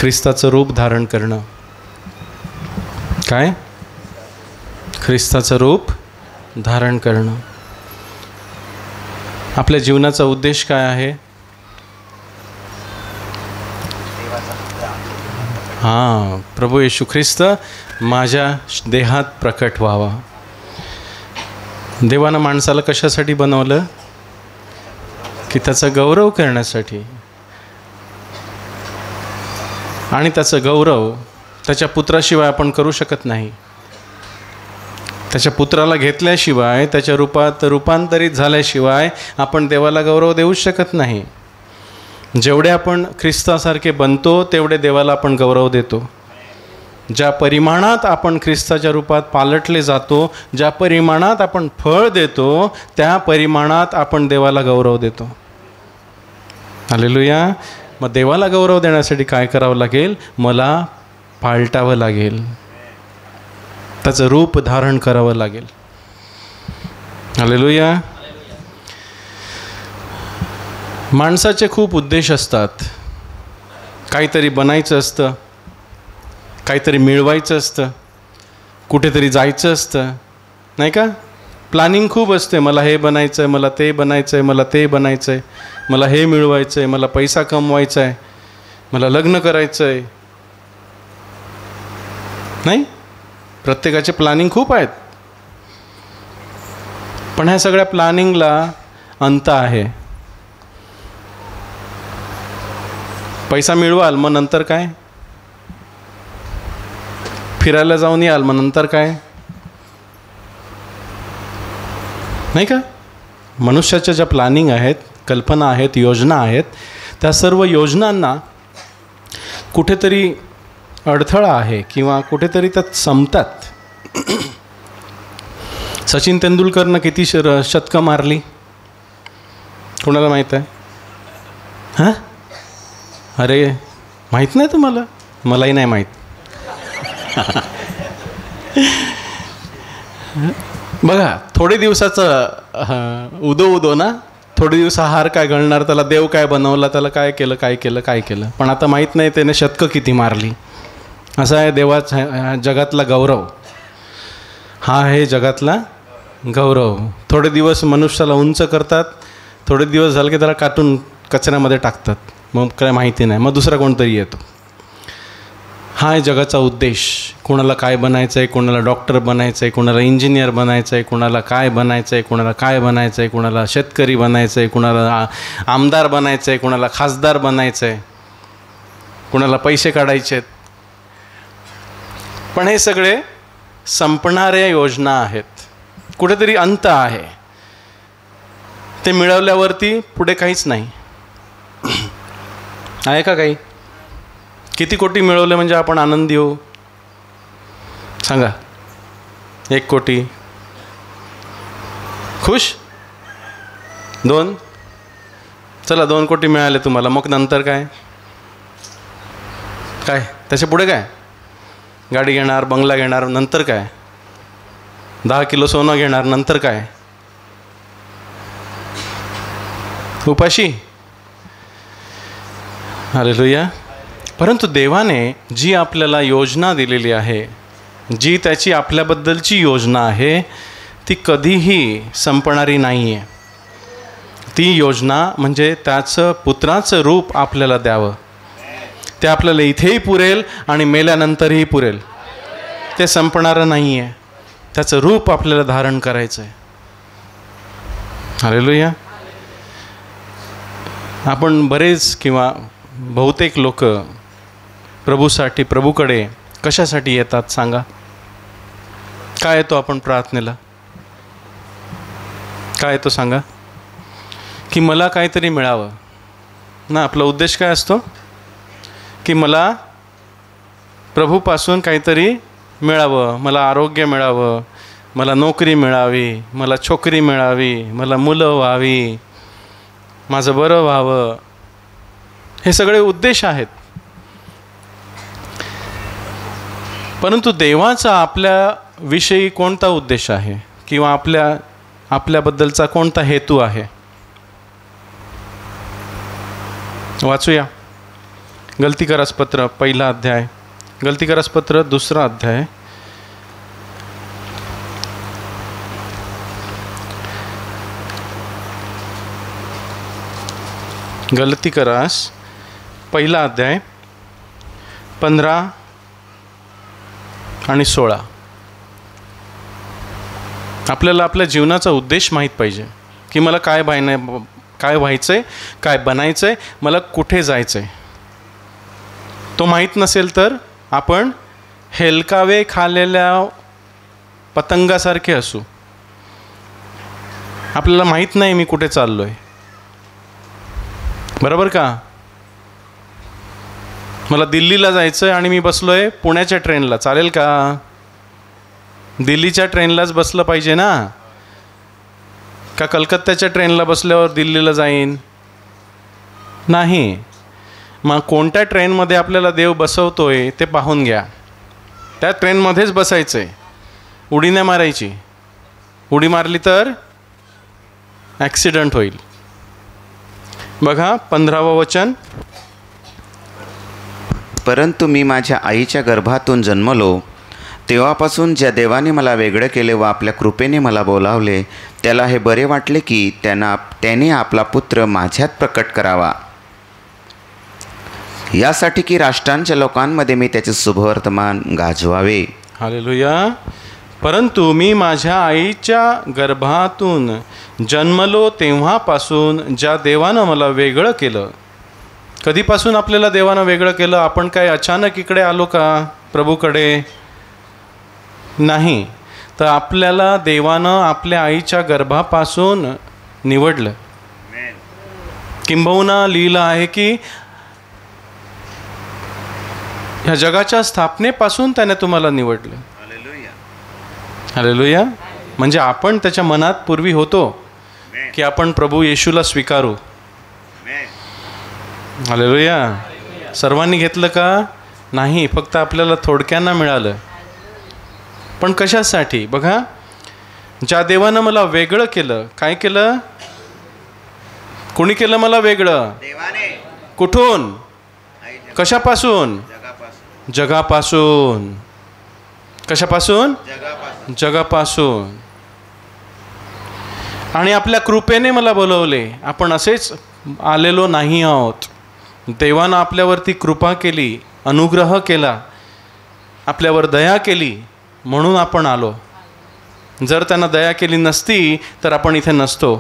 ख्रिस्ताचं रूप धारण करणं. काय? ख्रिस्ताचं रूप धारण करणं. आपल्या जीवनाचा उद्देश काय आहे? प्रभू येशू ख्रिस्त माझ्या देहात प्रकट व्हावा. देवानं माणसाला कशासाठी बनवलं? की त्याचा गौरव करण्यासाठी. आणि त्याचा गौरव त्याच्या पुत्राशिवाय आपण करू शकत नाही. त्याच्या पुत्राला घेतल्याशिवाय, त्याच्या रूपात रूपांतरित झाल्याशिवाय आपण देवाला गौरव देऊच शकत नाही. जेवढे आपण ख्रिस्तासारखे बनतो तेवढे देवाला आपण गौरव देतो. ज्या परिमाणात आपण ख्रिस्ताच्या रूपात पालटले जातो, ज्या परिमाणात आपण फळ देतो, त्या परिमाणात आपण देवाला गौरव देतो. हालेलुया. मग देवाला गौरव देण्यासाठी काय करावं लागेल? मला पालटावं लागेल, त्याचं रूप धारण करावं लागेल. हालेलुया. माणसाचे खूप उद्देश असतात. काहीतरी बनायचं असतं, काहीतरी मिळवायचं असतं, कुठेतरी जायचं असतं, नाही का? प्लॅनिंग खूप असते. मला हे बनायचं आहे, मला ते बनायचं आहे, मला ते बनायचं आहे, मला हे मिळवायचं आहे, मला पैसा कमवायचा आहे, मला लग्न करायचं आहे. नाही, प्रत्येकाचे प्लॅनिंग खूप आहेत. पण ह्या सगळ्या प्लॅनिंगला अंत आहे. पैसा मिळवाल, मग नंतर काय? फिरायला जाऊन याल, मग नंतर काय? नाही का? मनुष्याच्या ज्या प्लॅनिंग आहेत, कल्पना आहेत, योजना आहेत, त्या सर्व योजनांना कुठेतरी अडथळा आहे किंवा कुठेतरी त्यात संपतात. सचिन तेंडुलकरनं किती शतकं मारली कोणाला माहीत आहे? हां, अरे माहीत नाही तुम्हाला? मलाही नाही माहीत. बघा, थोडे दिवसाचं उदो ना, थोडे दिवस हार काय घालणार, त्याला देव काय बनवला, त्याला काय केलं. पण आता माहीत नाही त्याने शतकं किती मारली. असा आहे देवाचा जगातला गौरव. हा आहे जगातला गौरव. थोडे दिवस मनुष्याला उंच करतात, थोडे दिवस झाले की त्याला काटून कचऱ्यामध्ये टाकतात. मग काय माहिती नाही, मग दुसरा कोणतरी येतो. हा आहे जगाचा उद्देश. कोणाला काय बनायचं आहे, कोणाला डॉक्टर बनायचं आहे, कोणाला इंजिनियर बनायचं आहे, कोणाला काय बनायचं आहे, कोणाला काय बनायचं आहे, कोणाला शेतकरी बनायचं आहे, कोणाला आमदार बनायचं आहे, कोणाला खासदार बनायचं आहे, कोणाला पैसे काढायचे आहेत. पण हे सगळे संपणाऱ्या योजना आहेत. कुठेतरी अंत आहे. ते मिळवल्यावरती पुढे काहीच नाही आहे का? काही किती कोटी मिळवले म्हणजे आपण आनंदी होऊ? सांगा. 1 कोटी खुश? 2? चला 2 कोटी मिळाले तुम्हाला, मग नंतर काय? काय त्याच्या पुढे काय? गाडी घेणार, बंगला घेणार, नंतर काय? 10 किलो सोनं घेणार, नंतर काय? उपाशी? हालेलुया. परंतु देवाने जी आपल्याला योजना दिलेली आहे, जी त्याची आपल्याबद्दलची योजना आहे, ती कधीही संपणारी नाही आहे. ती योजना म्हणजे त्याचं पुत्राचं रूप आपल्याला द्यावं. ते आपल्याला इथेही पुरेल आणि मेल्यानंतरही पुरेल. ते संपणारं नाही आहे. त्याचं रूप आपल्याला धारण करायचं आहे. हालेलुया. आपण बरेच किंवा बहुतेक लोक प्रभूसाठी, प्रभूकडे कशासाठी येतात सांगा? काय येतो आपण प्रार्थनेला? काय येतो सांगा? की मला काहीतरी मिळावं ना. आपला उद्देश काय असतो? की मला प्रभूपासून काहीतरी मिळावं, मला आरोग्य मिळावं, मला नोकरी मिळावी, मला छोकरी मिळावी, मला मुलं व्हावी, माझं बरं व्हावं. हे सगळे उद्देश आहेत. परंतु देवाचा आपल्याविषयी कोणता उद्देश आहे किंवा आपल्याबद्दलचा कोणता हेतू आहे? वाचूया. गलतीकरासपत्र पहिला अध्याय, गलतीकरासपत्र दुसरा अध्याय, गलतीकरास पहिला अध्याय 15 आणि 16. आपल्याला आपल्या जीवनाचा उद्देश माहीत पाहिजे की मला काय व्हायचं आहे, काय बनायचं आहे, मला कुठे जायचं आहे. तो माहीत नसेल तर आपण हेलकावे खाल्लेल्या पतंगासारखे असू. आपल्याला माहीत नाही मी कुठे चाललो आहे, बरोबर का. मला दिल्लीला जायचं आहे आणि मी बसलो आहे पुण्याच्या ट्रेनला, चालेल का. दिल्लीच्या ट्रेनलाच बसलं पाहिजे ना, का कलकत्त्याच्या ट्रेनला बसल्यावर दिल्लीला जाईन, नाही. मग कोणत्या ट्रेनमध्ये आपल्याला देव बसवतोय ते पाहून घ्या. त्या ट्रेनमध्येच बसायचं आहे, उडी नाही मारायची. उडी मारली तर ॲक्सिडेंट होईल. बघा 15वं वचन, परंतु मी माझ्या आईच्या गर्भातून जन्मलो तेव्हापासून ज्या देवाने मला वेगळं केले व आपल्या कृपेने मला बोलावले, त्याला हे बरे वाटले की त्याने आपला पुत्र माझ्यात प्रकट करावा, यासाठी की राष्ट्रांच्या लोकांमध्ये मी त्याचे शुभवर्तमान गाजवावे. हालेलुया. परंतु मी माझ्या आईच्या गर्भातून जन्मलो तेव्हापासून ज्या देवानं मला वेगळं केलं. कधीपासून आपल्याला देवानं वेगळं केलं? आपण काय अचानक इकडे आलो का प्रभूकडे? नाही. तर आपल्याला देवानं आपल्या आईच्या गर्भापासून निवडलं. किंबहुना लिहिलं आहे की ह्या जगाच्या स्थापनेपासून त्याने तुम्हाला निवडलं. हालेलुया. म्हणजे आपण त्याच्या मनात पूर्वी होतो की आपण प्रभू येशूला स्वीकारू. हालेलुया. सर्वांनी घेतलं का? नाही, फक्त आपल्याला थोडक्यांना मिळालं. पण कशासाठी? बघा, ज्या देवानं मला वेगळं केलं. काय केलं? कोणी केलं मला वेगळं? देवाने. कुठून? कशापासून? जगापासून. कशापासून? जगापासून. आणि आपल्या कृपेने मला बोलवले. आपण असेच आलेलो नाही आहोत. देवानं आपल्यावरती कृपा केली, अनुग्रह केला, आपल्यावर दया केली, म्हणून आपण आलो. जर त्यांना दया केली नसती तर आपण इथे नसतो.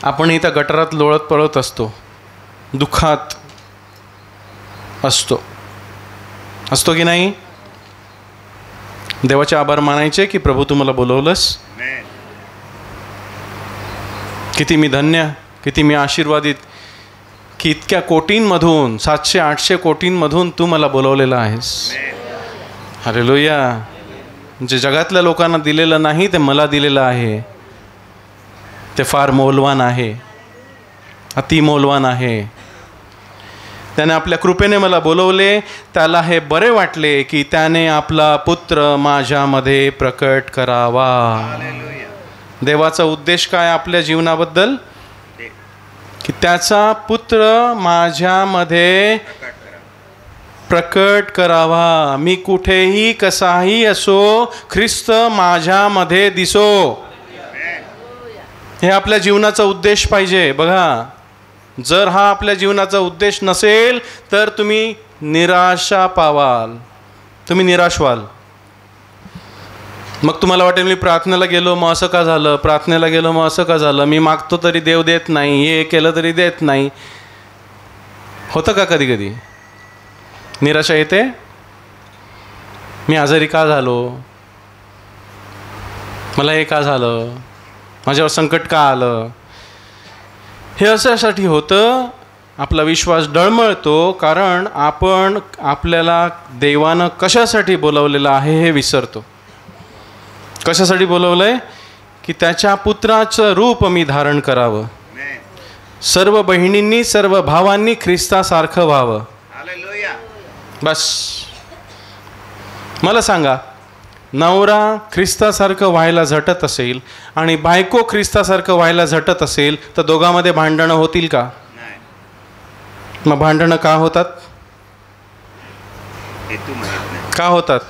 आपण इथं गटारात लोळत पळत असतो, दुःखात असतो की नाही? देवाचे आभार मानायचे की प्रभू तुम्हाला बोलवलंस. किती मी धन्य, किती मी आशीर्वादित की इतक्या कोटींमधून, 700-800 कोटींमधून तू मला बोलवलेलं आहेस. हालेलुया. जे जगातल्या लोकांना दिलेलं नाही ते मला दिलेलं आहे. ते फार मौल्यवान आहे, अति मौल्यवान आहे. त्याने आपल्या कृपेने मला बोलवले. त्याला हे बरे वाटले की त्याने आपला पुत्र माझ्यामध्ये प्रकट करावा. देवाचा उद्देश काय आपल्या जीवनाबद्दल? की त्याचा पुत्र माझ्यामध्ये प्रकट करावा. मी कुठेही कसाही असो, ख्रिस्त माझ्यामध्ये दिसो. हे आपल्या जीवनाचा उद्देश पाहिजे. बघा, जर हा आपल्या जीवनाचा उद्देश नसेल तर तुम्ही निराशा पावाल, तुम्ही निराश व्हाल. मग तुम्हाला वाटेल मी प्रार्थनेला गेलो मग असं का झालं, प्रार्थनेला गेलो मग असं का झालं, मी मागतो तरी देव देत नाही, हे केलं तरी देत नाही. होतं का कधी कधी निराशा येते? मी आजारी का झालो, मला हे का झालं, माझ्यावर संकट का आलं? हे अशासाठी होतं. आपला विश्वास डळमळतो कारण आपण आपल्याला देवानं कशासाठी बोलवलेलं आहे हे विसरतो. कशासाठी बोलवलं आहे? की त्याच्या पुत्राचं रूप मी धारण करावं. सर्व बहिणींनी, सर्व भावांनी ख्रिस्तासारखं व्हावं. बस. मला सांगा, नवरा ख्रिस्तासारखं व्हायला झटत असेल आणि बायको ख्रिस्तासारखं व्हायला झटत असेल तर दोघांमध्ये भांडणं होतील का? मग भांडणं का होतात? हेतू माहीत नाही, का होतात?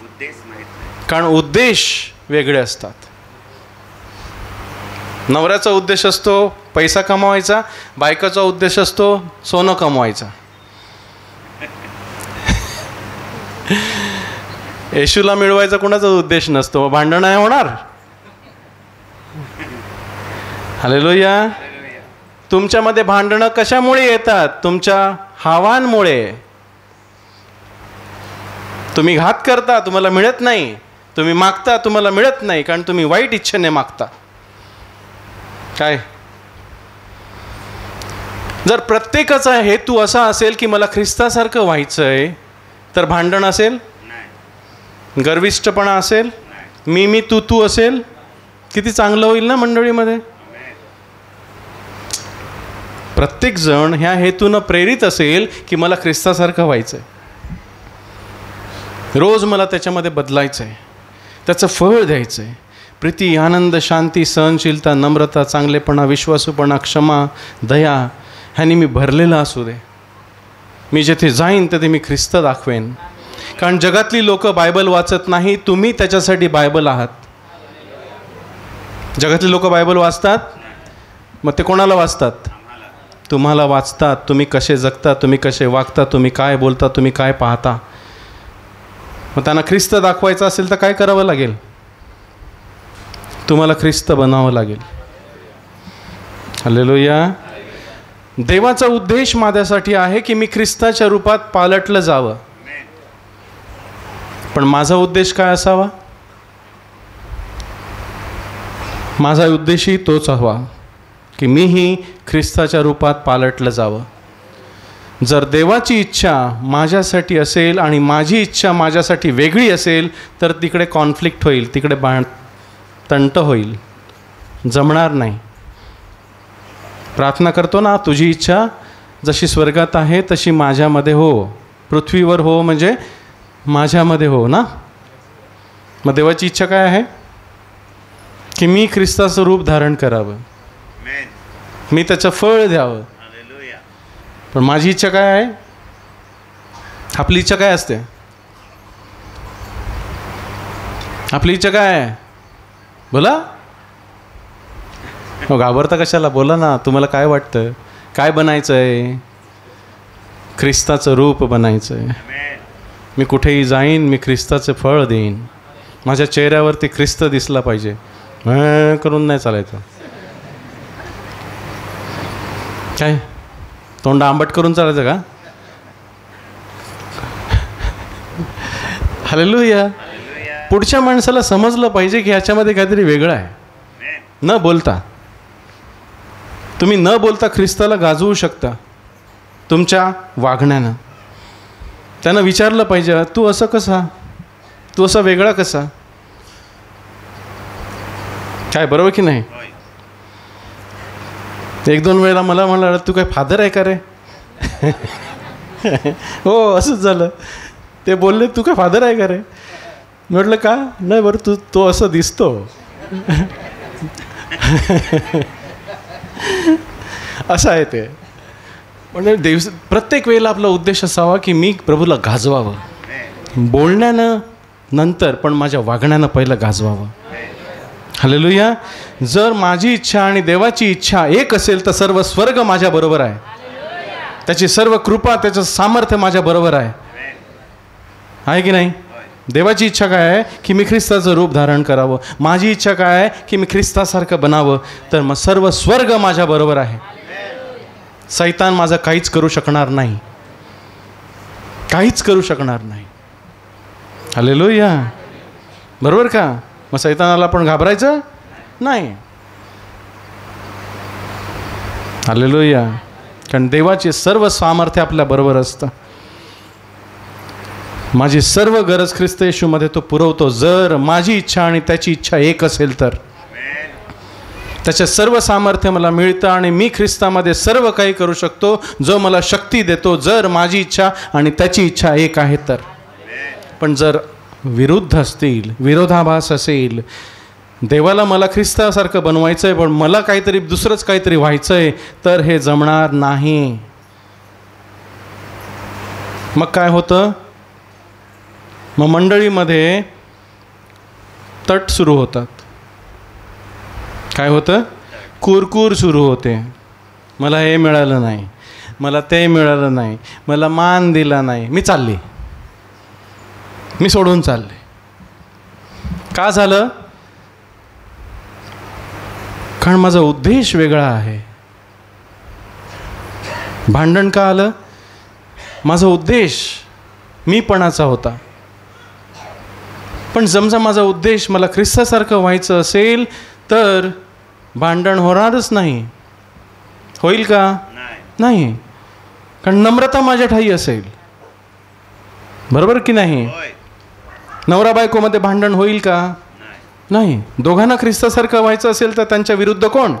उद्देश माहीत नाही. कारण उद्देश वेगळे असतात. नवऱ्याचा उद्देश असतो पैसा कमवायचा, बायकोचा उद्देश असतो सोनं कमवायचा. येशूला मिळवायचा कोणाचा उद्देश नसतो, भांडण नाही होणार. हालेलुया. तुमच्यामध्ये भांडणं कशामुळे येतात? तुमच्या हावांमुळे. तुम्ही घात करता, तुम्हाला मिळत नाही. तुम्ही मागता, तुम्हाला मिळत नाही, कारण तुम्ही वाईट इच्छेने मागता. काय? जर प्रत्येकाचा हेतू असा असेल की मला ख्रिस्तासारखं व्हायचंय, तर भांडण असेल, गर्विष्ठपणा असेल, मी तू असेल. किती चांगलं होईल ना मंडळीमध्ये. प्रत्येक जण ह्या हेतूनं प्रेरित असेल की मला ख्रिस्तासारखं व्हायचंय, रोज मला त्याच्यामध्ये बदलायचं आहे, त्याचं फळ द्यायचं आहे. प्रीती, आनंद, शांती, सहनशीलता, नम्रता, चांगलेपणा, विश्वासूपणा, क्षमा, दया ह्यानी मी भरलेला असू दे. मी जेथे जाईन तेथे मी ख्रिस्त दाखवेन. कारण जगातली लोक बायबल वाचत नाही, तुम्ही त्याच्यासाठी बायबल आहात. जगातली लोक बायबल वाचतात, मग ते कोणाला वाचतात? तुम्हाला वाचतात. तुम्ही कसे जगता, तुम्ही कसे वागता, तुम्ही काय बोलता, तुम्ही काय पाहता. मग त्यांना ख्रिस्त दाखवायचं असेल तर काय करावं लागेल? तुम्हाला ख्रिस्त बनावं लागेल. हालेलुया. देवाचा उद्देश माझ्यासाठी आहे की मी ख्रिस्ताच्या रूपात पालटलं जावं. पण माझा उद्देश काय असावा? माझा उद्देशही तोच हवा की मीही ख्रिस्ताच्या रूपात पालटलं जावं. जर देवाची इच्छा माझ्यासाठी असेल आणि माझी इच्छा माझ्यासाठी वेगळी असेल, तर तिकडे कॉन्फ्लिक्ट होईल, तिकडे तंट होईल, जमणार नाही. प्रार्थना करतो ना, तुझी इच्छा जशी स्वर्गात आहे तशी माझ्यामध्ये हो, पृथ्वीवर हो, म्हणजे माझ्यामध्ये हो ना. मग देवाची इच्छा काय आहे? की मी ख्रिस्ताचं रूप धारण करावं, मी त्याचं फळ द्यावं. पण माझी इच्छा काय आहे? आपली इच्छा काय असते? आपली इच्छा काय आहे? बोला. हो, घाबरता कशाला? बोला ना. तुम्हाला काय वाटतं? काय बनायचं आहे? ख्रिस्ताचं रूप बनायचं आहे. मी कुठेही जाईन, मी ख्रिस्ताचे फळ देईन. माझ्या चेहऱ्यावरती ख्रिस्त दिसला पाहिजे, करून नाही चालायचं. काय तोंड आंबट करून चालायचं का? हालेलुया. पुढच्या माणसाला समजलं पाहिजे की ह्याच्यामध्ये काहीतरी वेगळं आहे. न बोलता तुम्ही न बोलता ख्रिस्ताला गाजवू शकता तुमच्या वागण्यानं. त्यानं विचारलं पाहिजे, तू असं कसा? तू असा वेगळा कसा? काय बरोबर की नाही? एक दोन वेळेला मला म्हणाला, तू काय फादर आहे का रे? हो, असंच झालं. ते बोलले, तू काय फादर आहे का रे? म्हटलं का नाही, बरं तो असं दिसतो. असं आहे ते. म्हणजे प्रत्येक वेळेला आपला उद्देश असावा की मी प्रभूला गाजवावं, बोलण्यानं नंतर, पण माझ्या वागण्यानं पहिलं गाजवावं. हालेलुया. जर माझी इच्छा आणि देवाची इच्छा एक असेल तर सर्व स्वर्ग माझ्या बरोबर आहे. त्याची सर्व कृपा, त्याचं सामर्थ्य माझ्या बरोबर आहे की नाही? देवाची इच्छा काय आहे? की मी ख्रिस्ताचं रूप धारण करावं. माझी इच्छा काय आहे? की मी ख्रिस्तासारखं बनावं. तर मग सर्व स्वर्ग माझ्या बरोबर आहे. सैतान माझं काहीच करू शकणार नाही, काहीच करू शकणार नाही. हालेलुया. बरोबर का? मग सैतानाला पण घाबरायचं नाही. हालेलुया. कारण देवाचे सर्व सामर्थ्य आपल्या बरोबर असतं. माझी सर्व गरज ख्रिस्त येशूमध्ये तो पुरवतो. जर माझी इच्छा आणि त्याची इच्छा एक असेल तर त्याचे सर्व सामर्थ्य मला मिळतं आणि मी ख्रिस्तामध्ये सर्व काही करू शकतो, जो मला शक्ती देतो. जर माझी इच्छा आणि त्याची इच्छा एक आहे तर. पण जर विरुद्ध असतील, विरोधाभास असेल, देवाला मला ख्रिस्तासारखं बनवायचं आहे पण मला काहीतरी दुसरंच काहीतरी व्हायचं आहे, तर हे जमणार नाही. मग काय होतं? मग मंडळीमध्ये तट सुरू होतात. काय होतं? कुरकुर सुरू होते. मला हे मिळालं नाही, मला ते मिळालं नाही, मला मान दिला नाही, मी चालली, मी सोडून चालले. का झालं? कारण माझा उद्देश वेगळा आहे. भांडण का आलं? माझा उद्देश मीपणाचा होता. पण समजा माझा उद्देश मला ख्रिस्तासारखं व्हायचं असेल तर भांडण होणारच नाही. होईल का? नाही. कारण नम्रता माझ्या ठाई असेल. बरोबर की नाही? नवरा बायकोमध्ये भांडण होईल का? नाही. दोघांना ख्रिस्तासारखं व्हायचं असेल तर त्यांच्या विरुद्ध कोण?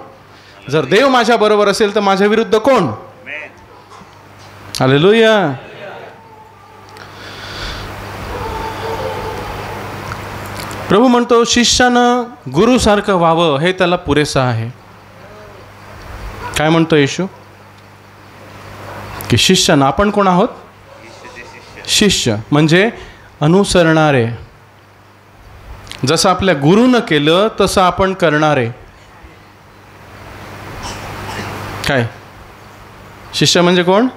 जर देव माझ्या बरोबर असेल तर माझ्या विरुद्ध कोण? हालेलुया. प्रभू म्हणतो शिष्यानं गुरुसारखं व्हावं हे त्याला पुरेसं आहे. काय म्हणतो येशू? की शिष्यानं, आपण कोण आहोत? शिष्य म्हणजे अनुसरणारे. जसं आपल्या गुरुनं केलं तसं आपण करणारे. काय? शिष्य म्हणजे कोण?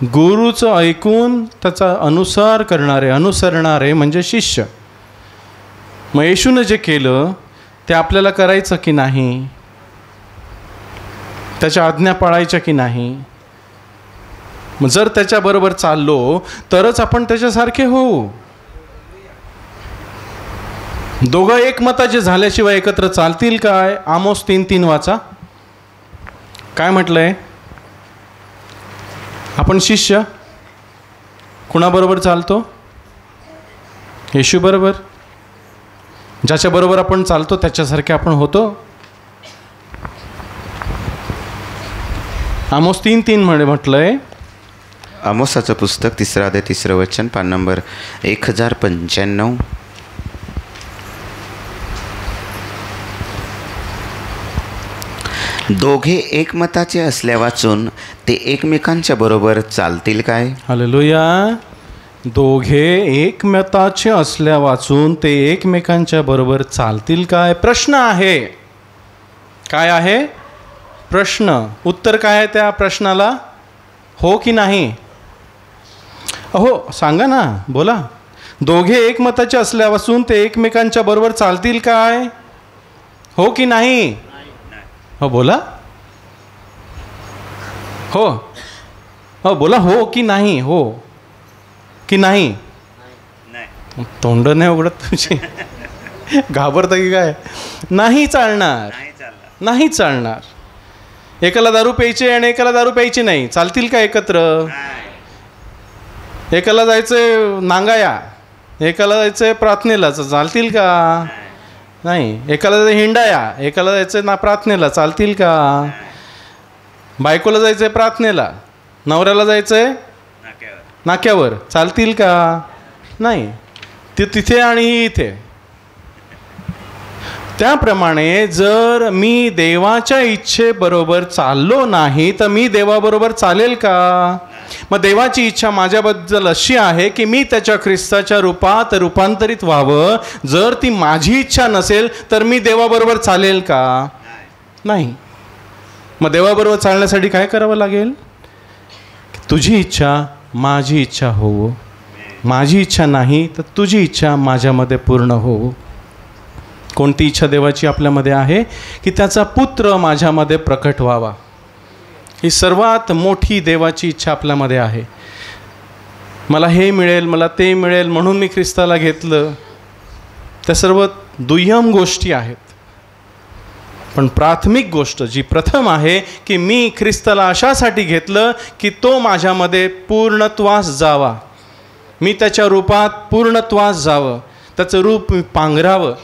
गुरुचं ऐकून त्याचा अनुसार करणारे, अनुसरणारे म्हणजे शिष्य. मग येशूनं जे केलं ते आपल्याला करायचं की नाही? त्याच्या आज्ञा पाळायच्या की नाही? मग जर त्याच्याबरोबर चाललो तरच आपण त्याच्यासारखे होऊ. दोघं एकमताचे झाल्याशिवाय एकत्र चालतील काय? आमोस 3:3 वाचा. काय म्हटलंय? आपण शिष्य कुणाबरोबर चालतो? येशू बरोबर. ज्याच्याबरोबर आपण चालतो त्याच्यासारखे आपण होतो. आमोस 3:3 म्हटलंय. आमोसाचं पुस्तक 3 अध्याय 3 वचन, पान नंबर 1095. दोघे एकमताचे असल्या वाचून ते एकमेकांच्या बरोबर चालतील काय? हालेलुया. दोघे एकमताचे असल्या वाचून ते एकमेकांच्या बरोबर चालतील काय? प्रश्न आहे. काय आहे? प्रश्न. उत्तर काय आहे त्या प्रश्नाला? हो की नाही? अहो सांगा ना, बोला. दोघे एकमताचे असल्यापासून ते एकमेकांच्या बरोबर चालतील काय? हो की नाही? हो बोला. हो हो बोला. हो की नाही? हो की नाही? तोंड नाही उघडत तुझी. घाबरता की काय? नाही चालणार. नाही चालणार. एकाला दारू प्यायची आणि एकाला दारू प्यायची नाही, चालतील का एकत्र? एकाला जायचंय नांगाया, एकाला जायचंय प्रार्थनेला, चालतील का? नाही. एकाला जायचं हिंडाया, एकाला जायचं ना प्रार्थनेला, चालतील का? बायकोला जायचंय प्रार्थनेला, नवऱ्याला जायचंय नाक्यावर, चालतील का? नाही. ते तिथे आणि ही इथे. त्याप्रमाणे जर मी देवाच्या इच्छेबरोबर चाललो नाही तर मी देवाबरोबर चालेल का? मग देवाची इच्छा माझ्याबद्दल अशी आहे की मी त्याच्या ख्रिस्ताच्या रूपात रूपांतरित व्हावं. जर ती माझी इच्छा नसेल तर मी देवाबरोबर चालेल का? नाही. मग देवाबरोबर चालण्यासाठी काय करावं लागेल? तुझी इच्छा माझी इच्छा हो, माझी इच्छा नाही तर तुझी इच्छा माझ्यामध्ये पूर्ण हो. कोणती इच्छा देवाची आपल्यामध्ये आहे? की त्याचा पुत्र माझ्यामध्ये प्रकट व्हावा. ही सर्वात मोठी देवाची इच्छा आपल्यामध्ये आहे. मला हे मिळेल, मला ते मिळेल म्हणून मी ख्रिस्ताला घेतलं, त्या सर्व दुय्यम गोष्टी आहेत. पण प्राथमिक गोष्ट जी प्रथम आहे की मी ख्रिस्ताला अशासाठी घेतलं की तो माझ्यामध्ये पूर्णत्वास जावा, मी त्याच्या रूपात पूर्णत्वास जावं, त्याचं रूप मी पांघरावं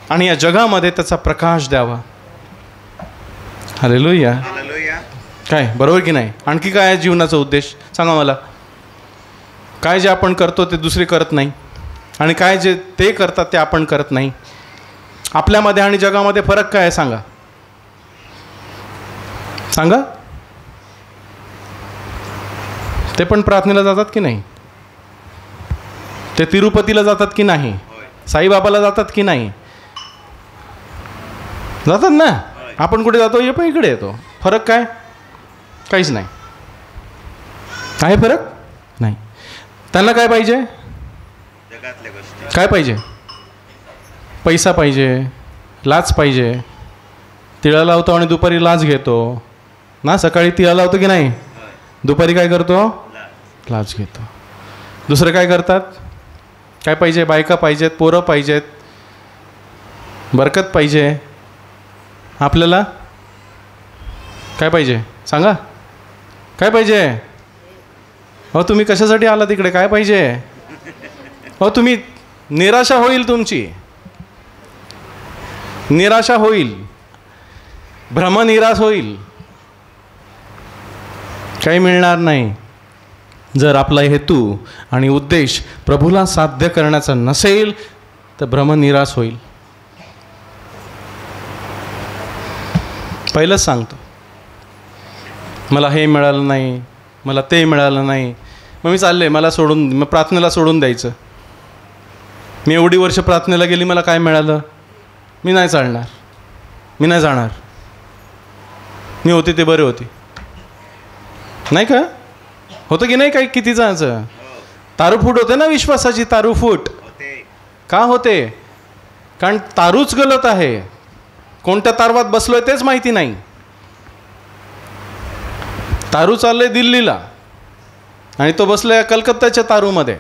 आणि या जगामध्ये त्याचा प्रकाश द्यावा. हालेलुया. काय बरोबर की नाही? आणखी काय आहे जीवनाचा उद्देश? सांगा मला. काय जे आपण करतो ते दुसरे करत नाही आणि काय जे ते करतात ते आपण करत नाही. आपल्यामध्ये आणि जगामध्ये फरक काय आहे सांगा? सांगा. ते पण प्रार्थनेला जातात की नाही? ते तिरुपतीला जातात की नाही? साईबाबाला जातात की नाही? जातात ना. आपण कुठे जातो? पण इकडे येतो. फरक काय? काहीच नाही. आहे फरक? नाही. त्यांना काय पाहिजे? काय पाहिजे? पैसा पाहिजे, लाच पाहिजे. तिळा लावतो आणि दुपारी लाच घेतो ना. सकाळी तिळा लावतो की नाही? दुपारी काय करतो? लाच घेतो. दुसरं काय करतात? काय पाहिजे? बायका पाहिजेत, पोरं पाहिजेत, बरकत पाहिजे. आपल्याला काय पाहिजे? सांगा. काय पाहिजे? हो तुम्ही कशासाठी आला तिकडे? काय पाहिजे? हो तुम्ही निराशा होईल, तुमची निराशा होईल, भ्रमनिराश होईल, काही मिळणार नाही. जर आपला हेतू आणि उद्देश प्रभूला साध्य करण्याचा नसेल तर भ्रमनिराश होईल. पहिलंच सांगतो, मला हे मिळालं नाही, मला ते मिळालं नाही, मग मी चालले, मला सोडून, मग प्रार्थनेला सोडून द्यायचं. मी एवढी वर्ष प्रार्थनेला गेली, मला काय मिळालं? मी नाही चालणार, मी नाही जाणार, मी होते ते बरे होते. नाही का? होतं की नाही? काही किती जणांचं तारूफूट होते ना, विश्वासाची तारूफूट. का होते? कारण तारूच गलत आहे. कोणत्या तारवात बसलोय तेच माहिती नाही. तारू चाललंय दिल्लीला आणि तो बसलाय कलकत्त्याच्या तारूमध्ये.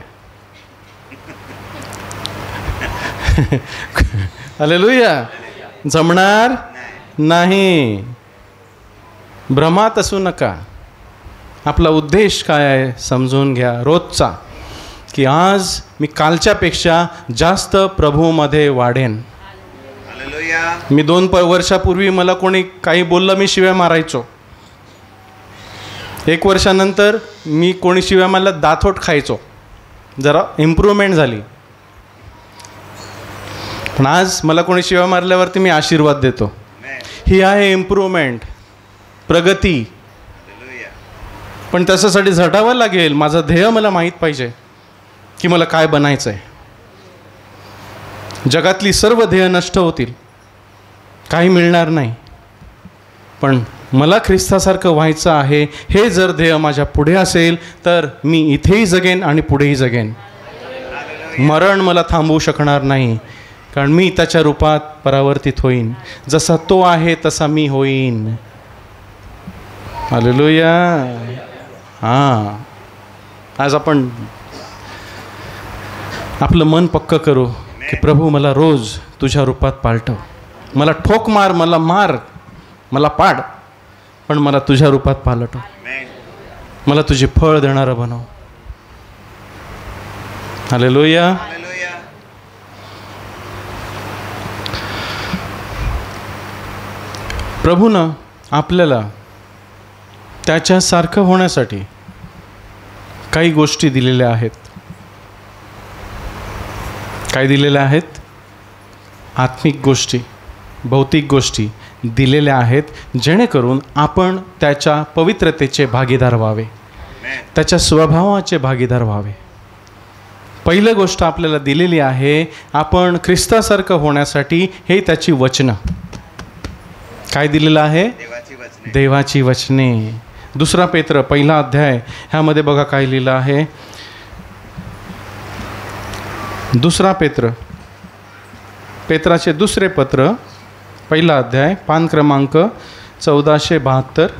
हालेलुया. जमणार नाही. भ्रमात असू नका. आपला उद्देश काय आहे समजून घ्या रोजचा, की आज मी कालच्यापेक्षा जास्त प्रभूमध्ये वाढेन. मी 2 वर्षापूर्वी मला कोणी काही बोललं, मी शिव्या मारायचो. 1 वर्षानंतर मी कोणी शिव्या मारला दातोट खायचो. जरा इम्प्रूव्हमेंट झाली. पण आज मला कोणी शिव्या मारल्यावरती मी आशीर्वाद देतो. ही आहे इम्प्रूव्हमेंट, प्रगती. पण त्याच्यासाठी झटावं लागेल. माझं ध्येय मला माहीत पाहिजे की मला काय बनायचं आहे. जगातली सर्व ध्येय नष्ट होतील, काही मिळणार नाही. पण मला ख्रिस्तासारखं व्हायचं आहे, हे जर ध्येय माझ्या पुढे असेल तर मी इथेही जगेन आणि पुढेही जगेन. मरण मला थांबवू शकणार नाही, कारण मी त्याच्या रूपात परावर्तित होईन. जसा तो आहे तसा मी होईन. हालेलुया. हां, आज आपण आपलं मन पक्क करू की प्रभू मला रोज तुझ्या रूपात पालटव. मला ठोक मार, मला मार, मला पाड, पण मला तुझ्या रूपात पालटव. मला तुझी फळ देणारं बनव. हालेलुया. प्रभूनं आपल्याला त्याच्यासारखं होण्यासाठी काही गोष्टी दिलेल्या आहेत. काय दिलेल्या आहेत? आत्मिक गोष्टी, भौतिक गोष्टी दिलेल्या आहेत, जेणेकरून आपण त्याच्या पवित्रतेचे भागीदार व्हावे, त्याच्या स्वभावाचे भागीदार व्हावे. पहिली गोष्ट आपल्याला दिलेली आहे, आपण ख्रिस्तासारखं होण्यासाठी हे त्याची वचनं. काय दिलेलं आहे? देवाची वचने. 2 पेत्र 1 अध्याय, ह्यामध्ये बघा काय लिहिलं आहे. 2 पेत्र, पेत्राचे 2 पत्र 1 अध्याय, पान क्रमांक 1472,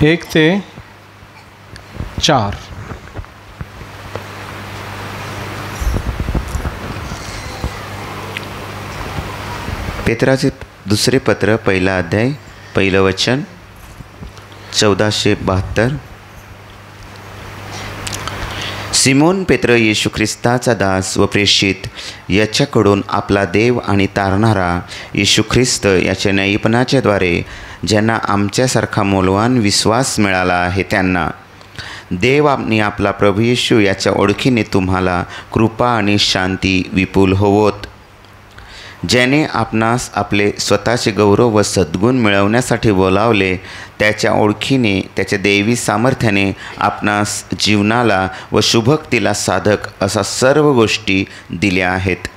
1 ते 4. पेत्राचे 2 पत्र 1 अध्याय, 1 वचन, 1472. सिमोन पेत्र, येशू ख्रिस्ताचा दास व प्रेषित, याच्याकडून आपला देव आणि तारणारा येशू ख्रिस्त याच्या न्यायीपणाच्या द्वारे ज्यांना आमच्यासारखा मौल्यवान विश्वास मिळाला आहे, त्यांना देव आणि आपला प्रभू येशू याच्या ओळखीने तुम्हाला कृपा आणि शांती विपुल होवोत. ज्याने आपणास आपले स्वतःचे गौरव व सद्गुण मिळवण्यासाठी बोलावले, त्याच्या ओळखीने, त्याच्या दैवी सामर्थ्याने आपणास जीवनाला व शुभक्तीला साधक असा सर्व गोष्टी दिल्या आहेत.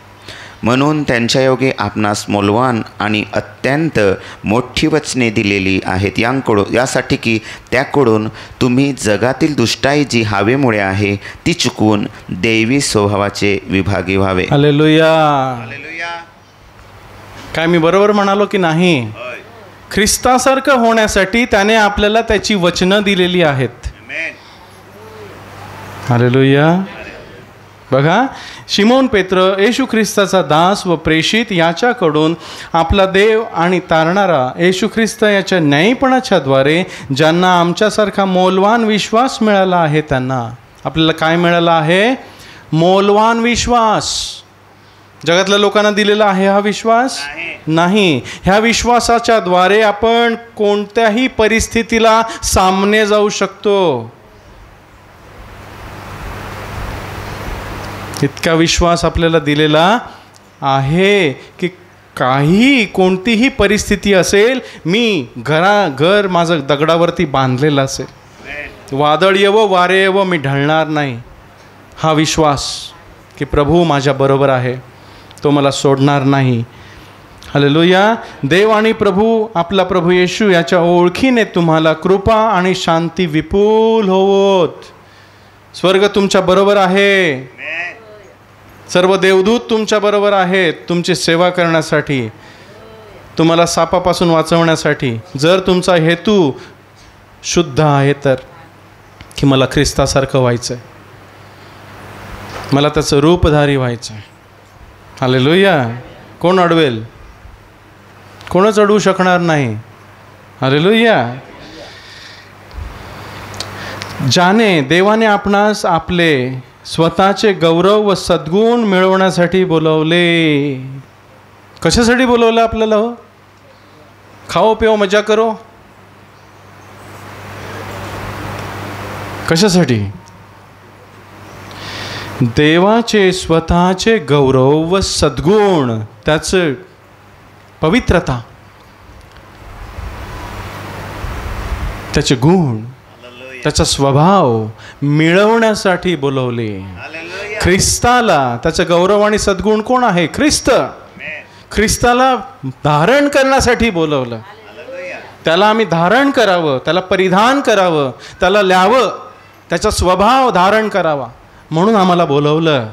म्हणून त्यांच्यायोगे आपणास मौल्यवान आणि अत्यंत मोठी वचने दिलेली आहेत यासाठी की त्याकडून तुम्ही जगातील दुष्टाई जी हवेमुळे आहे ती चुकवून दैवी स्वभावाचे विभागी व्हावे. हालेलुया. काय मी बरोबर म्हणालो की नाही? ख्रिस्तासारखं होण्यासाठी त्याने आपल्याला त्याची वचनं दिलेली आहेत. हालेलुया. बघा, शिमोन पेत्र येशू ख्रिस्ताचा दास व प्रेषित याच्याकडून आपला देव आणि तारणारा येशू ख्रिस्त याच्या न्यायीपणाच्या द्वारे ज्यांना आमच्यासारखा मौल्यवान विश्वास मिळाला आहे, त्यांना आपल्याला काय मिळाला आहे? मौल्यवान विश्वास. जगातल्या लोकांना दिलेला आहे हा विश्वास? नाही. ह्या विश्वासाच्या द्वारे आपण कोणत्याही परिस्थितीला सामने जाऊ शकतो. इतका विश्वास आपल्याला दिलेला आहे की कोणतीही परिस्थिती असेल, मी घर माझं दगडावरती बांधलेलं असेल, वादळ येवो वारे येवो, मी ढळणार नाही. हा विश्वास की प्रभू माझ्या बरोबर आहे, तो मला सोडणार नाही. हालेलुया. देव आणि प्रभू आपला प्रभू येशू याच्या ओळखीने तुम्हाला कृपा आणि शांती विपुल होवोत. स्वर्ग तुमच्या बरोबर आहे. सर्व देवदूत तुमच्या बरोबर आहेत तुमची सेवा करण्यासाठी, तुम्हाला सापापासून वाचवण्यासाठी. जर तुमचा हेतू शुद्ध आहे तर की मला ख्रिस्तासारखं व्हायचं आहे, मला त्याचं रूपधारी व्हायचं आहे. हालेलुया. कोण अडवेल? कोणच अडवू शकणार नाही. हालेलुया. ज्याने देवाने आपणास आपले स्वतःचे गौरव व सद्गुण मिळवण्यासाठी बोलवले. कशासाठी बोलवलं आपल्याला? हो, खाओ पिओ मजा करो. कशासाठी? देवाचे स्वतःचे गौरव व सद्गुण, त्याचं पवित्रता, त्याचे गुण, त्याचा स्वभाव मिळवण्यासाठी बोलवले. ख्रिस्ताला त्याचं गौरव आणि सद्गुण कोण आहे? ख्रिस्त. ख्रिस्ताला धारण करण्यासाठी बोलवलं. त्याला आम्ही धारण करावं, त्याला परिधान करावं, त्याला ल्यावं, त्याचा स्वभाव धारण करावा म्हणून आम्हाला बोलवलं.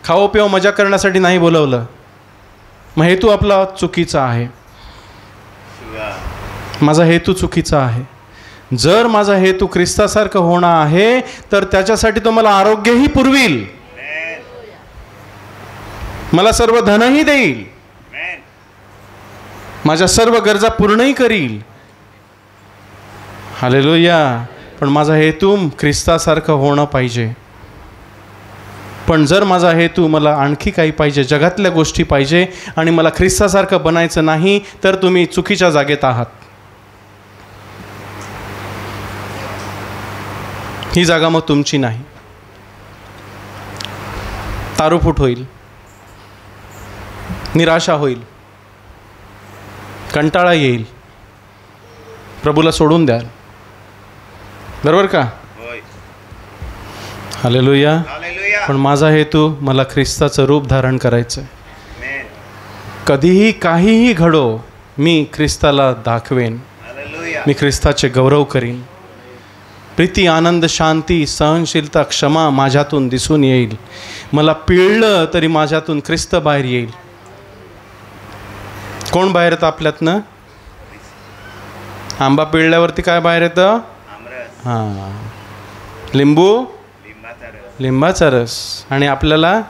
खाओ पिओ मजा करण्यासाठी नाही बोलवलं. मग हेतू आपला चुकीचा आहे. माझा हेतू चुकीचा आहे. जर माझा हेतू ख्रिस्तासारखं होणं आहे तर त्याच्यासाठी तो मला आरोग्यही पुरविल, मला सर्व धनही देईल, माझ्या सर्व गरजा पूर्णही करील. हालेलुया. पण माझा हेतू ख्रिस्तासारखं होणं पाहिजे. पण जर माझा हेतू मला आणखी काही पाहिजे, जगातल्या गोष्टी पाहिजे आणि मला ख्रिस्तासारखं बनायचं नाही, तर तुम्ही चुकीच्या जागेत आहात. ही जागा मग तुमची नाही. तारूफूट होईल, निराशा होईल, कंटाळा येईल, प्रभूला सोडून द्याल. बरोबर का? हालेलुया. पण माझा हेतू मला ख्रिस्ताचं रूप धारण करायचं आहे. कधीही काहीही घडो, मी ख्रिस्ताला दाखवेन, मी ख्रिस्ताचे गौरव करीन. प्रीती, आनंद, शांती, सहनशीलता, क्षमा माझ्यातून दिसून येईल. मला पिळलं तरी माझ्यातून ख्रिस्त बाहेर येईल. कोण बाहेर येतं आपल्यातनं? आंबा पिळल्यावरती काय बाहेर येतं? हां, लिंबू, लिंबाचा रस. आणि आपल्याला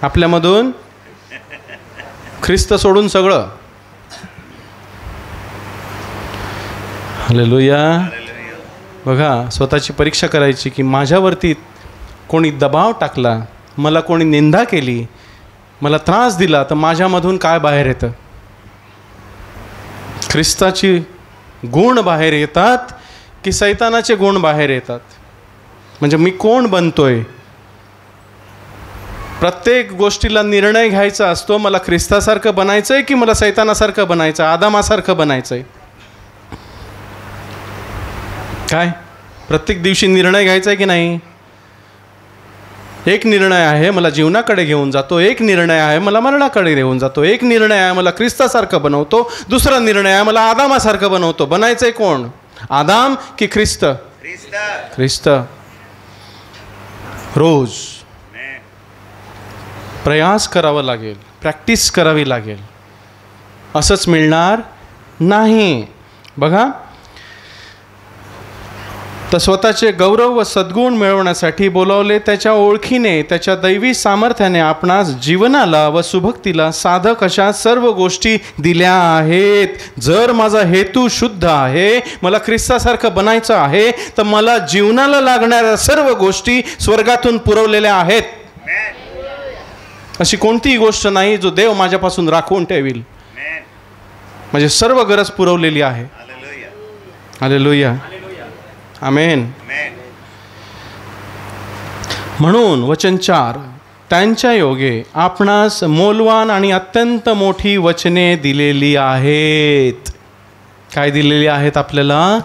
आपल्यामधून ख्रिस्त सोडून सगळं. हालेलुया. बघा, स्वतःची परीक्षा करायची की माझ्यावरती कोणी दबाव टाकला, मला कोणी निंदा केली, मला त्रास दिला, तर माझ्यामधून काय बाहेर येतं? ख्रिस्ताची गुण बाहेर येतात की सैतानाचे गुण बाहेर येतात? म्हणजे मी कोण बनतोय? प्रत्येक गोष्टीला निर्णय घ्यायचा असतो, मला ख्रिस्तासारखं बनायचं आहे की मला सैतानासारखं बनायचं आहे, आदामासारखं बनायचं आहे. काय प्रत्येक दिवशी निर्णय घ्यायचा आहे की नाही? एक निर्णय आहे मला जीवनाकडे घेऊन जातो, एक निर्णय आहे मला मरणाकडे घेऊन जातो, एक निर्णय आहे मला ख्रिस्तासारखं बनवतो, दुसरा निर्णय आहे मला आदामासारखं बनवतो. बनायचं आहे कोण? आदाम की ख्रिस्त? ख्रिस्त. रोज प्रयास करावा लागेल, प्रॅक्टिस करावी लागेल, असंच मिळणार नाही. बघा, तर स्वतःचे गौरव व सद्गुण मिळवण्यासाठी बोलावले, त्याच्या ओळखीने, त्याच्या दैवी सामर्थ्याने आपणास जीवनाला व सुभक्तीला साधक अशा सर्व गोष्टी दिल्या आहेत. जर माझा हेतू शुद्ध आहे, मला ख्रिस्तासारखं बनायचं आहे, तर मला जीवनाला लागणाऱ्या सर्व गोष्टी स्वर्गातून पुरवलेल्या आहेत. अशी कोणतीही गोष्ट नाही जो देव माझ्यापासून राखून ठेवील. म्हणजे सर्व गरज पुरवलेली आहे. हालेलुया, आमेन. म्हणून वचन 4, त्यांच्या योगे आपणास मोलवान आणि अत्यंत मोठी वचने दिलेली आहेत. काय दिलेली आहेत आपल्याला?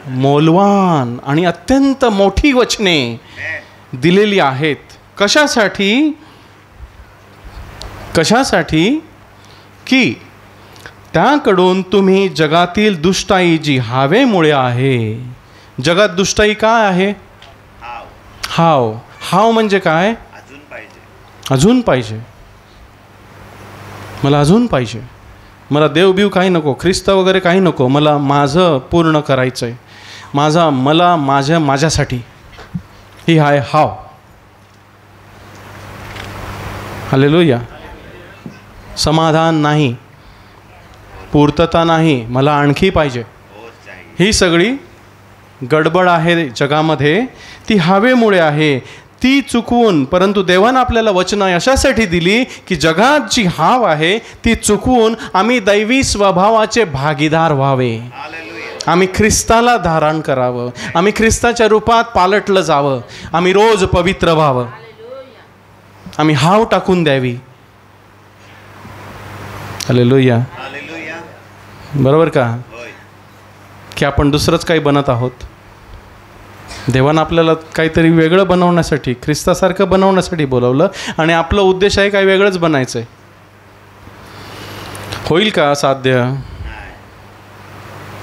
मोलवान आणि अत्यंत मोठी वचने दिलेली आहेत. कशासाठी? कशासाठी? की त्याकडून तुम्ही जगातील दुष्टाई जी हावेमुळे आहे. जगात दुष्टाई काय आहे? हाव. हाव म्हणजे काय? अजून पाहिजे. मला अजून पाहिजे. मला देवबीव काही नको, ख्रिस्त वगैरे काही नको, मला माझं पूर्ण करायचं आहे. मला माझ्यासाठी ही आहे हाव. हालेलुया. समाधान नाही, पूर्तता नाही, मला आणखी पाहिजे. ही सगळी गडबड आहे जगामध्ये, ती हवेमुळे आहे. ती चुकवून, परंतु देवानं आपल्याला वचनं अशासाठी दिली की जगात जी हाव आहे ती चुकवून आम्ही दैवी स्वभावाचे भागीदार व्हावे. आम्ही ख्रिस्ताला धारण करावं, आम्ही ख्रिस्ताच्या रूपात पालटलं जावं, आम्ही रोज पवित्र व्हावं, आम्ही हाव टाकून द्यावी. हालेलुया. बरोबर का? की आपण दुसरंच काही बनत आहोत. देवानं आपल्याला काहीतरी वेगळं बनवण्यासाठी, ख्रिस्तासारखं बनवण्यासाठी बोलावलं आणि आपलं उद्देश आहे काही वेगळंच बनायचं आहे. होईल का साध्य?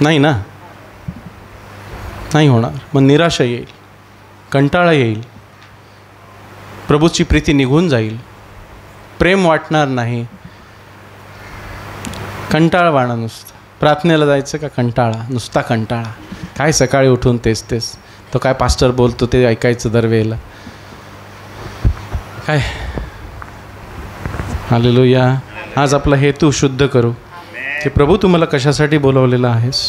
नाही ना, नाही होणार. मग निराशा येईल, कंटाळा येईल, प्रभूची प्रीती निघून जाईल, प्रेम वाटणार नाही, कंटाळवाणा नुसतं. प्रार्थनेला जायचं का? कंटाळा, नुसता कंटाळा. काय सकाळी उठून तेच तेच, तो काय पास्टर बोलतो ते ऐकायचं दरवेळेला. काय? हालेलुया. आज आपला हेतू शुद्ध करू की प्रभू तू मला कशासाठी बोलवलेलं आहेस?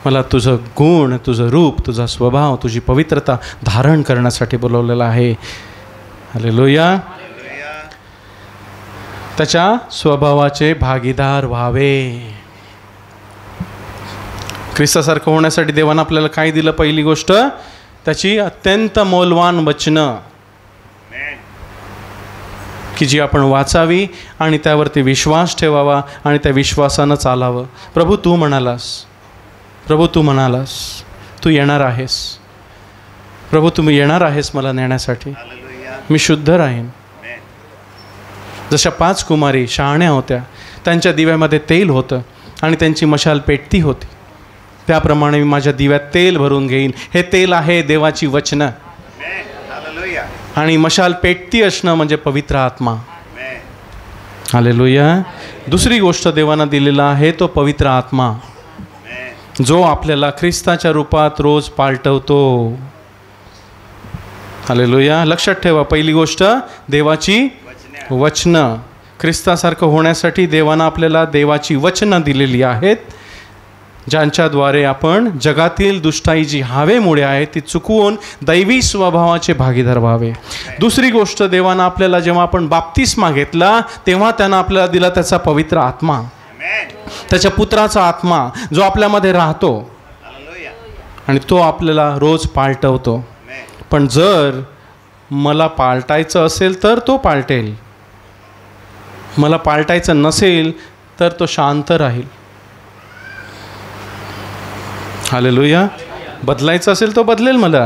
मला तुझं गुण, तुझं रूप, तुझा स्वभाव, तुझी पवित्रता धारण करण्यासाठी बोलवलेलं आहे. हालेलुया. त्याच्या स्वभावाचे भागीदार व्हावे. ख्रिस्तासारखं होण्यासाठी देवानं आपल्याला काय दिलं? पहिली गोष्ट, त्याची अत्यंत मौल्यवान वचनं की जी आपण वाचावी आणि त्यावरती विश्वास ठेवावा आणि त्या विश्वासानं चालावं. प्रभू तू म्हणालास, प्रभू तू म्हणालास तू येणार आहेस. प्रभू तुम्ही येणार आहेस मला नेण्यासाठी. मी शुद्ध राहीन. जशा 5 कुमारी शहाण्या होत्या, त्यांच्या दिव्यामध्ये तेल होतं आणि त्यांची मशाल पेटती होती, त्याप्रमाणे मी माझ्या दिव्यात तेल भरून घेईन. हे तेल आहे देवाची वचनं. आणि मशाल पेटती असणं म्हणजे पवित्र आत्मा. हालेलुया. दुसरी गोष्ट देवानं दिलेला आहे तो पवित्र आत्मा, जो आपल्याला ख्रिस्ताच्या रूपात रोज पालटवतो. हालेलुया. लक्षात ठेवा, पहिली गोष्ट देवाची वचनं. ख्रिस्तासारखं होण्यासाठी देवानं आपल्याला देवाची वचनं दिलेली आहेत, ज्यांच्याद्वारे आपण जगातील दुष्टाई जी हवेमुळे आहे ती चुकवून दैवी स्वभावाचे भागीदार व्हावे. दुसरी गोष्ट, देवानं आपल्याला जेव्हा आपण बाप्तिस्मा घेतला तेव्हा त्यानं आपल्याला दिला त्याचा पवित्र आत्मा, त्याच्या पुत्राचा आत्मा जो आपल्यामध्ये राहतो आणि तो आपल्याला रोज पालटवतो. पण जर मला पालटायचं असेल तर तो पालटेल, मला पालटायचं नसेल तर तो शांत राहील. हालेलुया. बदलायचं असेल तो बदलेल मला,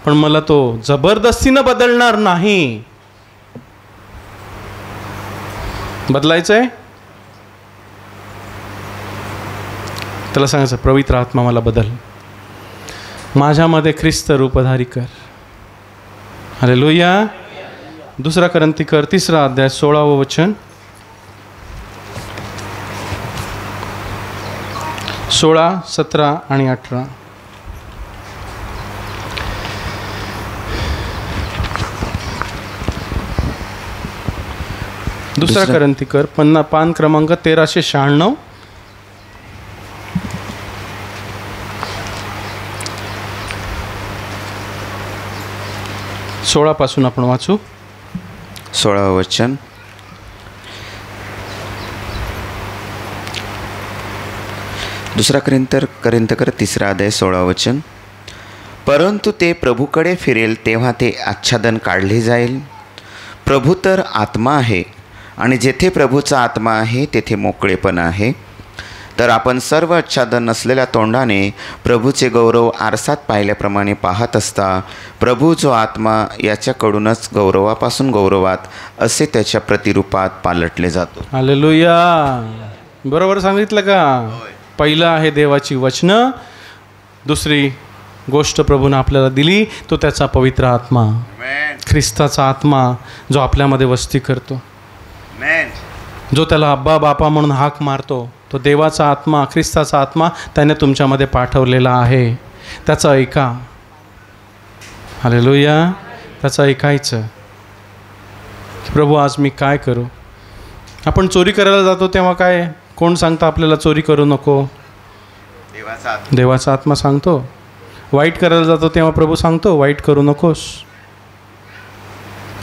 पण मला तो जबरदस्तीनं बदलणार नाही. बदलायचं आहे त्याला सांगायचं, पवित्र आत्मा मला बदल, माझ्यामध्ये ख्रिस्त रूपधारी कर. हालेलुया. 2 कोरिंथियर 3 अध्याय 16 वचन. 16, 17 आणि 18. 2 कोरिंथियर पान क्रमांक 1396. 16 पासून आपण वाचू. 16 वचन. दुसरा कोरिंथियर 3 अध्याय 16 वचन. परंतु ते प्रभूकडे फिरेल तेव्हा ते आच्छादन काढले जाईल. प्रभू तर आत्मा आहे आणि जेथे प्रभूचा आत्मा आहे तेथे मोकळेपण आहे. तर आपण सर्व आच्छादन नसलेल्या तोंडाने प्रभूचे गौरव आरसात पाहिल्याप्रमाणे पाहत असता, प्रभू जो आत्मा याच्याकडूनच गौरवापासून गौरवात असे त्याच्या प्रतिरूपात पालटले जातो. हालेलुया. बरोबर सांगितलं का? पहिलं आहे देवाची वचनं, दुसरी गोष्ट प्रभूने आपल्याला दिली तो त्याचा पवित्र आत्मा, ख्रिस्ताचा आत्मा जो आपल्यामध्ये वस्ती करतो, जो त्याला अब्बा बापा म्हणून हाक मारतो. तो देवाचा आत्मा, ख्रिस्ताचा आत्मा त्याने तुमच्यामध्ये पाठवलेला आहे. त्याचं ऐका. हालेलुया. त्याचं ऐकायचं. प्रभू आज मी काय करू? आपण चोरी करायला जातो तेव्हा काय कोण सांगतं आपल्याला चोरी करू नको? देवाचा आत्मा सांगतो. वाईट करायला जातो तेव्हा प्रभू सांगतो वाईट करू नकोस.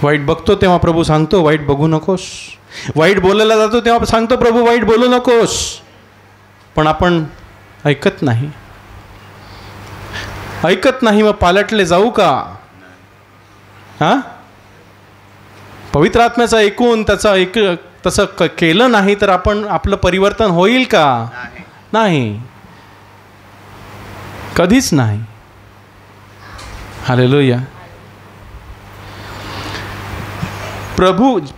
वाईट बघतो तेव्हा प्रभू सांगतो वाईट बघू नकोस. वाईट बोलायला जातो तेव्हा सांगतो प्रभू वाईट बोलू नकोस. पण आपण ऐकत नाही. ऐकत नाही. मग पालटले जाऊ का? हां, पवित्र आत्म्याचं ऐकून त्याचं तसं केलं नाही तर आपण आपलं परिवर्तन होईल का? नाही, कधीच नाही. हालेलुया.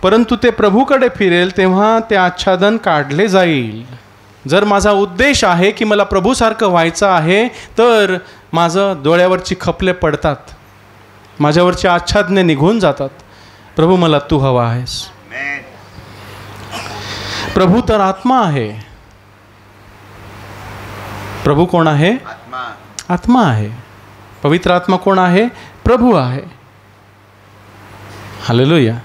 परंतु ते प्रभूकडे फिरेल तेव्हा ते आच्छादन काढले जाईल. जर माझा उद्देश आहे की मला प्रभूसारखं व्हायचं आहे तर माझं डोळ्यावरची खपले पडतात, माझ्यावरची आच्छादने निघून जातात. प्रभू मला तू हवा आहेस. प्रभू तर आत्मा आहे. प्रभू कोण आहे? आत्मा आहे. पवित्र आत्मा कोण आहे? प्रभू आहे. हालेलुया.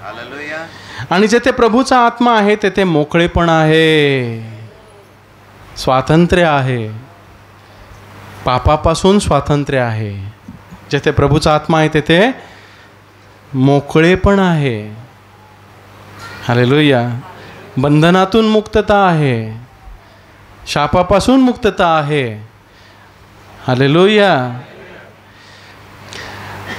आणि जेथे प्रभूचा आत्मा आहे तेथे मोकळेपण आहे, स्वातंत्र्य आहे, पापापासून स्वातंत्र्य आहे. जेथे प्रभूचा आत्मा आहे तेथे मोकळेपण आहे. हालेलुया. बंधनातून मुक्तता आहे, शापापासून मुक्तता आहे. हालेलुया.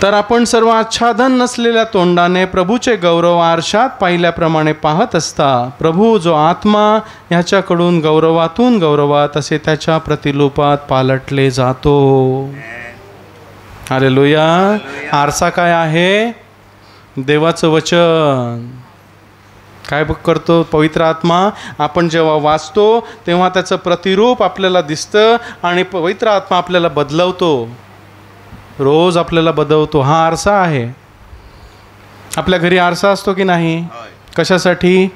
तर आपण सर्व आच्छादन नसलेल्या तोंडाने प्रभूचे गौरव आरशात पाहिल्याप्रमाणे पाहत असता, प्रभू जो आत्मा ह्याच्याकडून गौरवातून गौरवात असे त्याच्या प्रतिरूपात पालटले जातो. हालेलुया. आरसा काय आहे? देवाचं वचन. काय करतो पवित्र आत्मा? आपण जेव्हा वाचतो तेव्हा त्याचं प्रतिरूप आपल्याला दिसतं आणि पवित्र आत्मा आपल्याला बदलवतो, रोज आपल्याला बदलवतो. हा आरसा आहे. आपल्या घरी आरसा असतो की नाही? कशासाठी?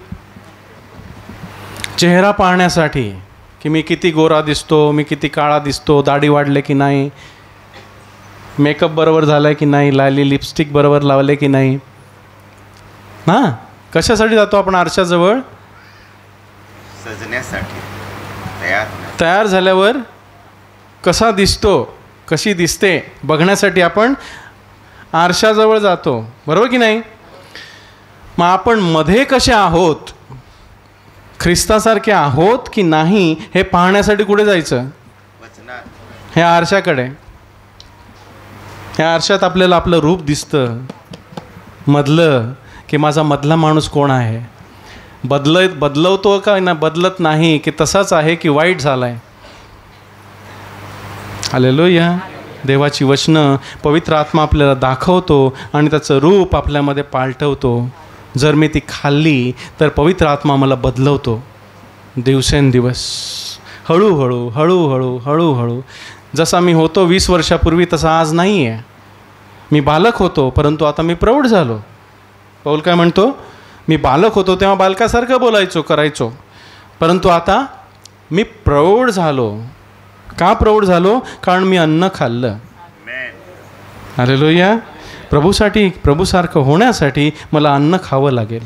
चेहरा पाहण्यासाठी, की मी किती गोरा दिसतो, मी किती काळा दिसतो, दाढी वाढले की नाही, मेकअप बरोबर झालाय की नाही, लाली लिपस्टिक बरोबर लावले की नाही. हां, कशासाठी जातो आपण आरशाजवळ? सजण्यासाठी. तयार झाल्यावर कसा दिसतो, कशी दिसते बघण्यासाठी आपण आरशाजवळ जातो, बरोबर की नाही? मग आपण मध्ये कसे आहोत, ख्रिस्तासारखे आहोत की नाही हे पाहण्यासाठी कुठे जायचं? हे आरशाकडे. ह्या आरशात आपल्याला आपलं रूप दिसतं मधलं, की माझा मधला माणूस कोण आहे. बदलवतो का ना बदलत नाही, की तसाच आहे की वाईट झाला आहे. हालेलुया. देवाची वचनं पवित्र आत्मा आपल्याला दाखवतो आणि त्याचं रूप आपल्यामध्ये पालटवतो. जर मी ती खाल्ली तर पवित्र आत्मा मला बदलवतो दिवसेंदिवस, हळूहळू हळूहळू हळूहळू. जसा मी होतो 20 वर्षापूर्वी तसा आज नाही आहे. मी बालक होतो परंतु आता मी प्रौढ झालो. पौल काय म्हणतो, मी बालक होतो तेव्हा बालकासारखं बोलायचो करायचो, परंतु आता मी प्रौढ झालो. का प्रौढ झालो? कारण मी अन्न खाल्लं. हालेलुया. प्रभूसाठी, प्रभूसारखं होण्यासाठी मला अन्न खावं लागेल.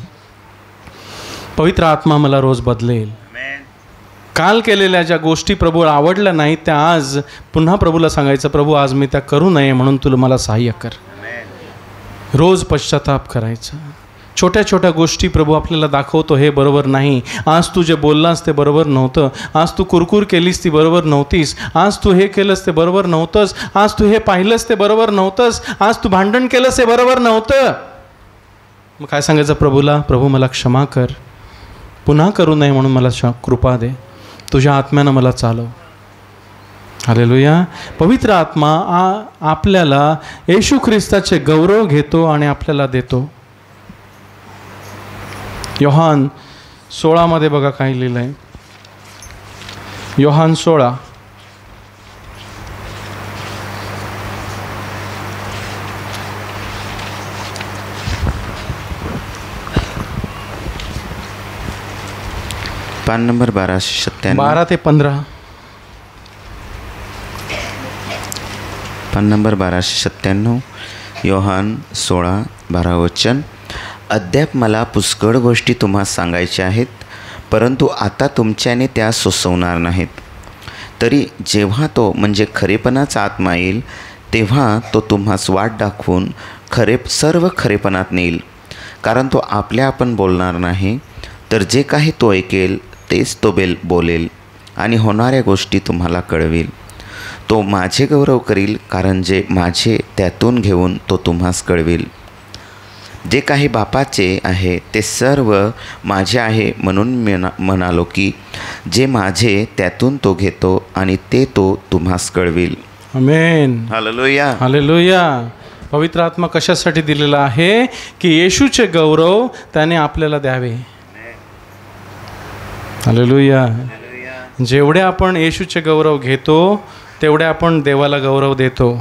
पवित्र आत्मा मला रोज बदलेल. काल केलेल्या ज्या गोष्टी प्रभूला आवडल्या नाहीत त्या आज पुन्हा प्रभूला सांगायचं, प्रभू आज मी त्या करू नये म्हणून तुला मला सहाय्य कर. रोज पश्चाताप करायचं. छोट्या छोट्या गोष्टी प्रभू आपल्याला दाखवतो, हे बरोबर नाही. आज तू जे बोललास ते बरोबर नव्हतं. आज तू कुरकुर केलीस ती बरोबर नव्हतीस. आज तू हे केलंस ते बरोबर नव्हतंस. आज तू हे पाहिलंस ते बरोबर नव्हतंस. आज तू भांडण केलंस ते बरोबर नव्हतं. मग काय सांगायचं प्रभूला, प्रभू मला क्षमा कर, पुन्हा करू नये म्हणून मला कृपा दे, तुझ्या आत्म्यानं मला चालव. हालेलुया. पवित्र आत्मा आपल्याला येशू ख्रिस्ताचे गौरव घेतो आणि आपल्याला देतो. योहान 16 बघा काय लिहिलं आहे. योहान 16 पान नंबर 1297. 12 ते 15. पान नंबर 1297. योहान 16:12 वचन. अद्याप मला पुष्कळ गोष्टी तुम्हाला सांगायच्या आहेत, परंतु आता तुमच्याने त्या सोसवणार नाहीत. तरी जेव्हा तो म्हणजे खरेपणाचा आत्मा येईल तेव्हा तो तुम्हास वाट दाखवून सर्व खरेपणात नेईल. कारण तो आपल्या आपण बोलणार नाही, तर जे काही तो ऐकेल तेच तो बोलेल आणि होणाऱ्या गोष्टी तुम्हाला कळवेल. तो माझे गौरव करील, कारण जे माझे त्यातून घेऊन तो तुम्हास कळवेल. जे काही बापाचे आहे ते सर्व माझे आहे, म्हणून मी म्हणालो की जे माझे त्यातून तो घेतो आणि ते तो तुम्हास कळवेल. आमेन. हालेलुया. हालेलुया. पवित्र आत्मा कशासाठी दिलेला आहे? की येशूचे गौरव त्याने आपल्याला द्यावे. हालेलुया. जेवढे आपण येशूचे गौरव घेतो तेवढे आपण देवाला गौरव देतो.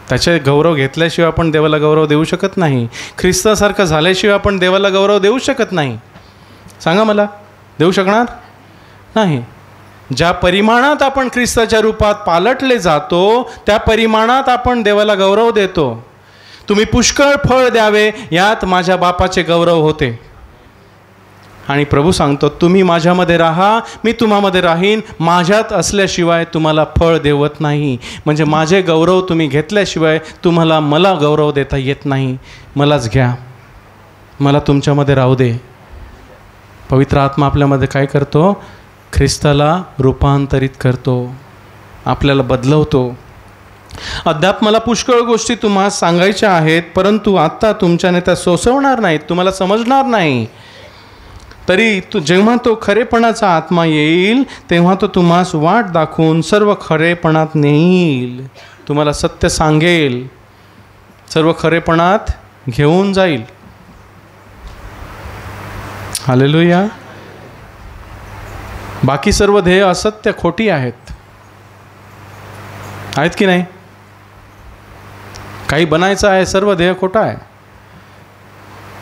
त्याचे गौरव घेतल्याशिवाय आपण देवाला गौरव देऊ शकत नाही. ख्रिस्तासारखं झाल्याशिवाय आपण देवाला गौरव देऊ शकत नाही. सांगा मला, देऊ शकणार नाही. ज्या परिमाणात आपण ख्रिस्ताच्या रूपात पालटले जातो त्या परिमाणात आपण देवाला गौरव देतो. तुम्ही पुष्कळ फळ द्यावे यात माझ्या बापाचे गौरव होते. आणि प्रभू सांगतो, तुम्ही माझ्यामध्ये राहा, मी तुम्हामध्ये राहीन. माझ्यात असल्याशिवाय तुम्हाला फळ देवत नाही. म्हणजे माझे गौरव तुम्ही घेतल्याशिवाय तुम्हाला मला गौरव देता येत नाही. मलाच घ्या, मला तुमच्यामध्ये राहू दे. पवित्र आत्मा आपल्यामध्ये काय करतो? ख्रिस्ताला रूपांतरित करतो, आपल्याला बदलवतो. अद्याप मला पुष्कळ गोष्टी तुम्हाला सांगायच्या आहेत, परंतु आत्ता तुमच्याने त्या सोसवणार नाहीत, तुम्हाला समजणार नाही. तरी जेव्हा तो खरेपणाचा आत्मा येईल तेव्हा तो तुम्हास वाट दाखवून सर्व खरेपणात नेईल, तुम्हाला सत्य सांगेल, सर्व खरेपणात घेऊन जाईल. हालेलुया. बाकी सर्व ध्येय असत्य खोटी आहेत की नाही? काही बनायचं आहे, सर्व ध्येय खोटा आहे.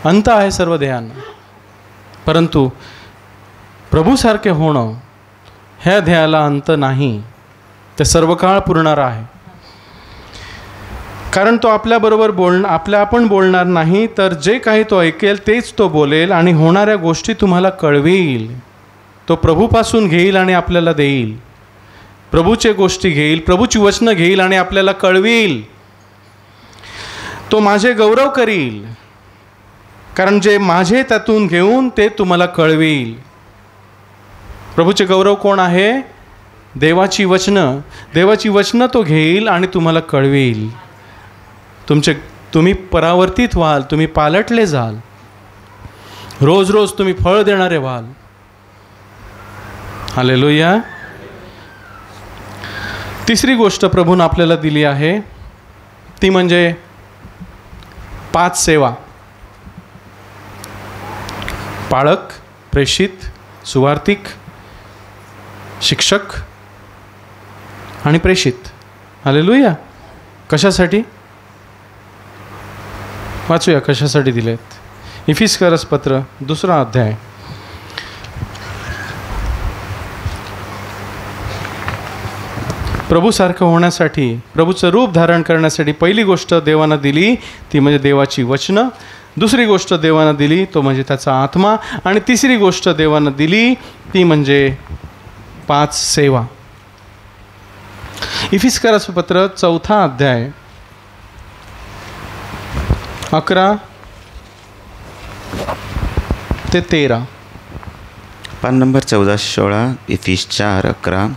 अंत आहे सर्व ध्येयांना. परंतु प्रभूसारखे होणं ह्या ध्येयाला अंत नाही, ते सर्व काळ पुरणार आहे. कारण तो आपल्याबरोबर आपण बोलणार नाही, तर जे काही तो ऐकेल तेच तो बोलेल आणि होणाऱ्या गोष्टी तुम्हाला कळवेल. तो प्रभूपासून घेईल आणि आपल्याला देईल. प्रभूचे गोष्टी घेईल, प्रभूची वचनं घेईल आणि आपल्याला कळवेल. तो माझे गौरव करील, कारण जे माझे त्यातून घेऊन ते तुम्हाला कळवेल. प्रभूचे गौरव कोण आहे? देवाची वचनं. देवाची वचनं तो घेईल आणि तुम्हाला कळवेल. तुम्ही परावर्तित व्हाल, तुम्ही पालटले जाल, रोज रोज तुम्ही फळ देणारे व्हाल. हालेलुया. तिसरी गोष्ट प्रभूने आपल्याला दिली आहे ती म्हणजे 5 सेवा. पाळक, प्रेषित, सुवार्तिक, शिक्षक आणि प्रेषित. हालेलुया. कशासाठी? वाचूया कशासाठी दिलेत. इफिसकरस पत्र 2 अध्याय. प्रभूसारखं होण्यासाठी, प्रभूचं रूप धारण करण्यासाठी पहिली गोष्ट देवानं दिली ती म्हणजे देवाची वचनं. दुसरी गोष्ट देवानं दिली तो म्हणजे त्याचा आत्मा. आणि तिसरी गोष्ट देवानं दिली ती म्हणजे 5 सेवा. इफिसकरस पत्र 4 अध्याय 11 ते 13. पान नंबर 14-16 इफिस 4:11.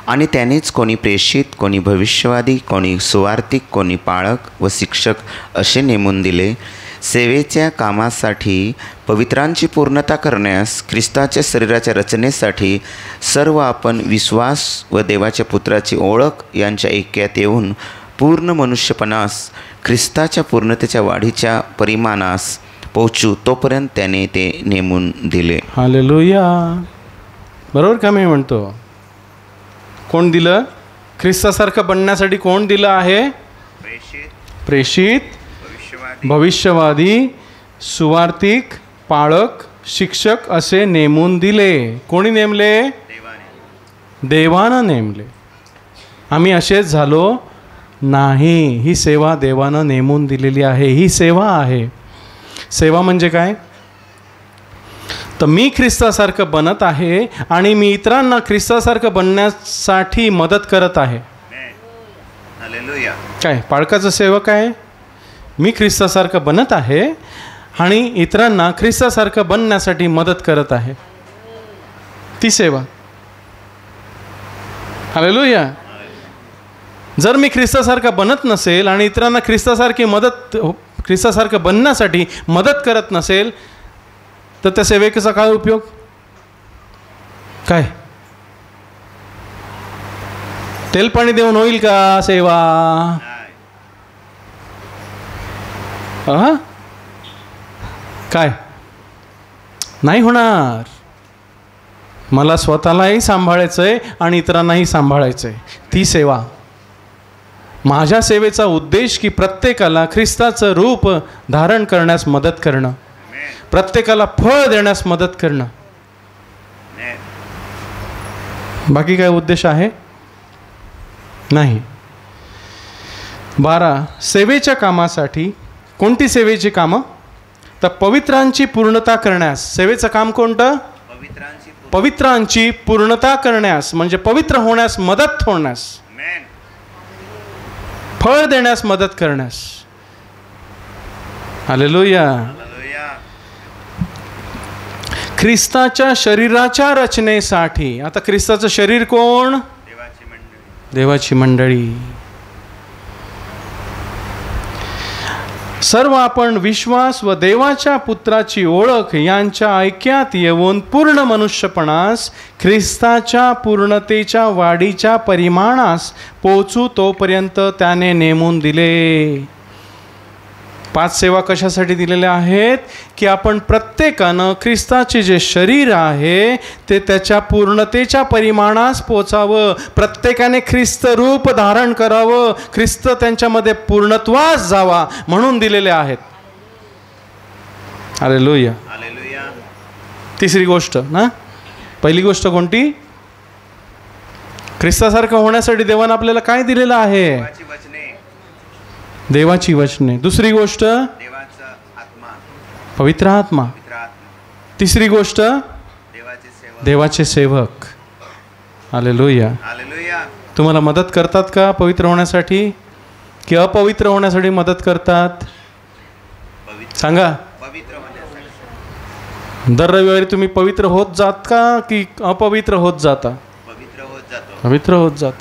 आणि त्यानेच कोणी प्रेषित, कोणी भविष्यवादी, कोणी सुवार्तिक, कोणी पाळक व शिक्षक असे नेमून दिले, सेवेच्या कामासाठी, पवित्रांची पूर्णता करण्यास, ख्रिस्ताच्या शरीराच्या रचनेसाठी, सर्व आपण विश्वास व देवाच्या पुत्राची ओळख यांच्या ऐक्यात येऊन पूर्ण मनुष्यपणास, ख्रिस्ताच्या पूर्णतेच्या वाढीच्या परिमाणास पोहोचू, तोपर्यंत त्याने ते नेमून दिले. हालेलुया. बरोबर का मी म्हणतो? कोण दिलं? ख्रिस्तासारखं बनण्यासाठी कोण दिलं आहे? प्रेषित, भविष्यवादी, सुवार्तिक, पाळक, शिक्षक असे नेमून दिले. कोणी नेमले? देवानं नेमले. आम्ही असेच झालो नाही. ही सेवा देवानं नेमून दिलेली आहे. ही सेवा आहे. सेवा म्हणजे काय? तर मी ख्रिस्तासारखं बनत आहे आणि मी इतरांना ख्रिस्तासारखं बनण्यासाठी मदत करत आहे. काय पाळकाचं सेवक आहे? मी ख्रिस्तासारखं बनत आहे आणि इतरांना ख्रिस्तासारखं बनण्यासाठी मदत करत आहे. ती सेवा. हालेलुया. जर मी ख्रिस्तासारखं बनत नसेल आणि इतरांना ख्रिस्तासारखं बनण्यासाठी मदत करत नसेल तर त्या सेवेचा काय उपयोग? काय तेल पाणी देऊन होईल का सेवा? काय नाही होणार. मला स्वतःलाही सांभाळायचंय आणि इतरांनाही सांभाळायचंय. ती सेवा. माझ्या सेवेचा उद्देश की प्रत्येकाला ख्रिस्ताचं रूप धारण करण्यास मदत करणं, प्रत्येकाला फळ देण्यास मदत करणं. बाकी काय उद्देश आहे? नाही. 12 सेवेच्या कामासाठी. कोणती सेवेची कामं? तर पवित्रांची पूर्णता करण्यास. सेवेचं काम कोणतं? पवित्रांची पूर्णता करण्यास म्हणजे पवित्र होण्यास मदत होण्यास, फळ देण्यास मदत करण्यास. हालेलुया. ख्रिस्ताच्या शरीराच्या रचनेसाठी. आता ख्रिस्ताचं शरीर कोण? देवाची मंडळी. सर्व आपण विश्वास व देवाच्या पुत्राची ओळख यांच्या ऐक्यात येऊन पूर्ण मनुष्यपणास, ख्रिस्ताच्या पूर्णतेच्या वाढीच्या परिमाणास पोहोचू, तोपर्यंत त्याने नेमून दिले. 5 सेवा कशासाठी दिलेल्या आहेत? की आपण प्रत्येकानं ख्रिस्ताचे जे शरीर आहे ते त्याच्या पूर्णतेच्या परिमाणास पोचावं. प्रत्येकाने ख्रिस्त रूप धारण करावं. ख्रिस्त त्यांच्यामध्ये पूर्णत्वास जावा म्हणून दिलेले आहेत. हालेलुया. तिसरी गोष्ट ना. पहिली गोष्ट कोणती? ख्रिस्तासारखं होण्यासाठी देवानं आपल्याला काय दिलेलं आहे? देवाची वचने. दुसरी गोष्ट पवित्र आत्मा. तिसरी गोष्ट देवाचे सेवक. हालेलुया. तुम्हाला मदत करतात का पवित्र होण्यासाठी की अपवित्र होण्यासाठी मदत करतात? सांगा. दर रविवारी तुम्ही पवित्र होत जात का की अपवित्र होत जाता? पवित्र होत जात.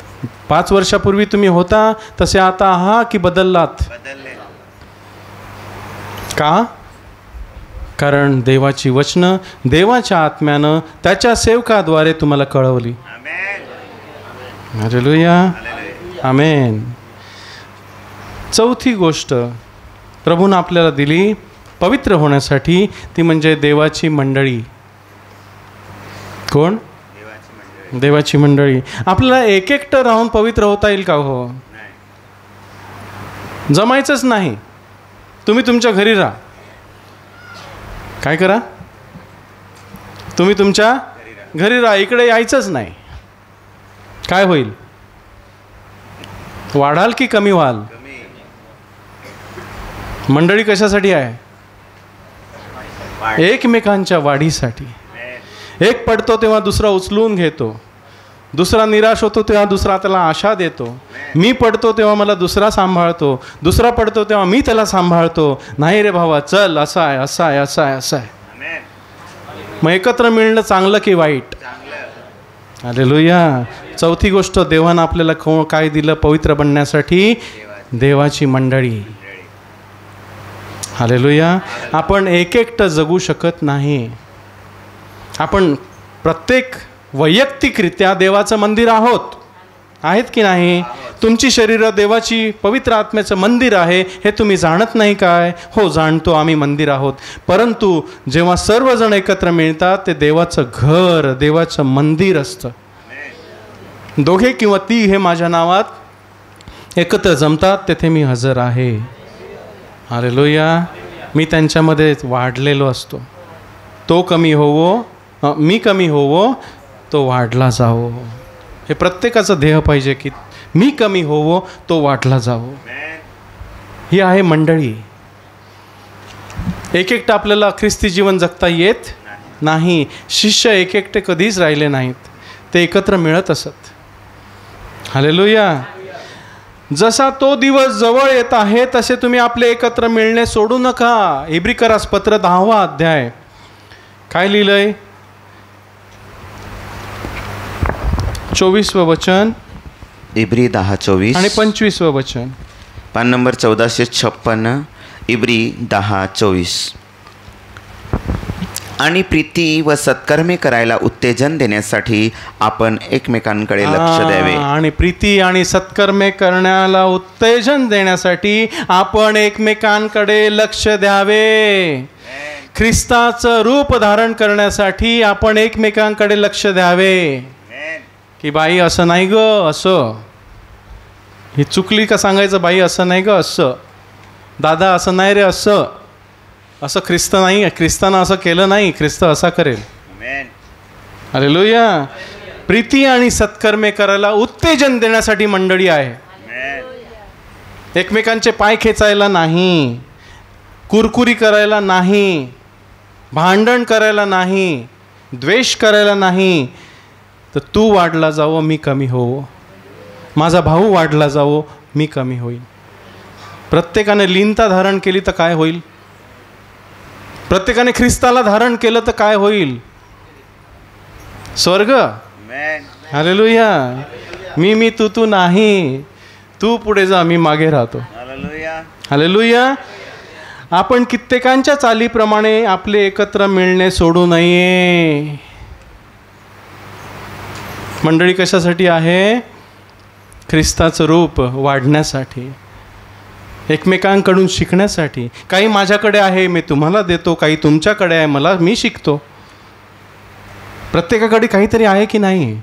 5 वर्षापूर्वी तुम्ही होता तसे आता आहात की बदललात? का? कारण देवाची वचनं देवाच्या आत्म्यानं त्याच्या सेवकाद्वारे तुम्हाला कळवली. हालेलुया, आमेन. चौथी गोष्ट प्रभूनं आपल्याला दिली पवित्र होण्यासाठी, ती म्हणजे देवाची मंडळी. कोण? देवाची मंडळी. आपल्याला एक एकटं राहून पवित्र होता येईल का? हो, जमायचंच नाही. तुम्ही तुमच्या घरी राहा. काय करा? तुम्ही तुमच्या घरी राहा, इकडे यायचंच नाही. काय होईल? वाढाल की कमी व्हाल? मंडळी कशासाठी आहे? एकमेकांच्या वाढीसाठी. एक पडतो तेव्हा दुसरा उचलून घेतो, दुसरा निराश होतो तेव्हा दुसरा त्याला आशा देतो. मी पडतो तेव्हा मला दुसरा सांभाळतो, दुसरा पडतो तेव्हा मी त्याला सांभाळतो. नाही रे भावा, चल, असं आहे, असं आहे, असं आहे, असं आहे. मग एकत्र मिळणं चांगलं की वाईट? हालेलुया. चौथी गोष्ट, देवानं आपल्याला काय दिलं पवित्र बनण्यासाठी? देवाची मंडळी. हालेलुया. आपण एक एकटं जगू शकत नाही. आपण प्रत्येक वैयक्तिकरित्या देवाचं मंदिर आहेत की नाही? तुमची शरीरं देवाची पवित्र आत्म्याचं मंदिर आहे, हे तुम्ही जाणत नाही काय? हो, जाणतो, आम्ही मंदिर आहोत. परंतु जेव्हा सर्वजण एकत्र मिळतात ते देवाचं घर, देवाचं मंदिर असतं. 2 किंवा 3 हे माझ्या नावात एकत्र जमतात, तेथे मी हजर आहे. हालेलुया. मी त्यांच्यामध्ये वाढलेलो असतो. तो कमी होवो, मी कमी होवो, तो वाढला जावो. हे प्रत्येकाचं ध्येय पाहिजे की मी कमी होवो, तो वाढला जावो. ही आहे मंडळी. एक एकटं आपल्याला ख्रिस्ती जीवन जगता येत नाही. शिष्य एक एकटे कधीच राहिले नाहीत, ते एकत्र मिळत असत. हालेलुया. जसा तो दिवस जवळ येत आहे तसे तुम्ही आपले एकत्र मिळणे सोडू नका. इब्रिकरास पत्र 10वा अध्याय. काय लिहिलंय? 24वं वचन, इब्री 10:24 आणि 25वं वचन. पान नंबर 1456, इब्री 10:24. आणि प्रीती व सत्कर्मे करायला उत्तेजन देण्यासाठी आपण एकमेकांकडे लक्ष द्यावे. आणि प्रीती आणि सत्कर्मे करण्याला उत्तेजन देण्यासाठी आपण एकमेकांकडे लक्ष द्यावे. ख्रिस्ताचं रूप धारण करण्यासाठी आपण एकमेकांकडे लक्ष द्यावे. की बाई असं नाही ग, असं. ही चुकली का सांगायचं? बाई असं नाही ग, असं. दादा असं नाही रे, असं. असं ख्रिस्त नाही, ख्रिस्तानं असं केलं नाही, ख्रिस्त असा करेल. हालेलुया. प्रीती आणि सत्कर्मे करायला उत्तेजन देण्यासाठी मंडळी आहे. एकमेकांचे पाय खेचायला नाही, कुरकुरी करायला नाही, भांडण करायला नाही, द्वेष करायला नाही. तर तू वाढला जावं, मी कमी होवो. माझा भाऊ वाढला जावो, मी कमी होईल. प्रत्येकाने लीनता धारण केली तर काय होईल? प्रत्येकाने ख्रिस्ताला धारण केलं तर काय होईल? स्वर्ग. हालेलुया. मी तू नाही. तू पुढे जा, मी मागे राहतो. हालेलुया. आपण कित्येकांच्या चालीप्रमाणे आपले एकत्र मिळणे सोडू नये. मंडळी कशासाठी आहे? ख्रिस्ताचं रूप वाढण्यासाठी, एकमेकांकडून शिकण्यासाठी. काही माझ्याकडे आहे, मी तुम्हाला देतो. काही तुमच्याकडे आहे, मी शिकतो. प्रत्येकाकडे काहीतरी आहे की नाही?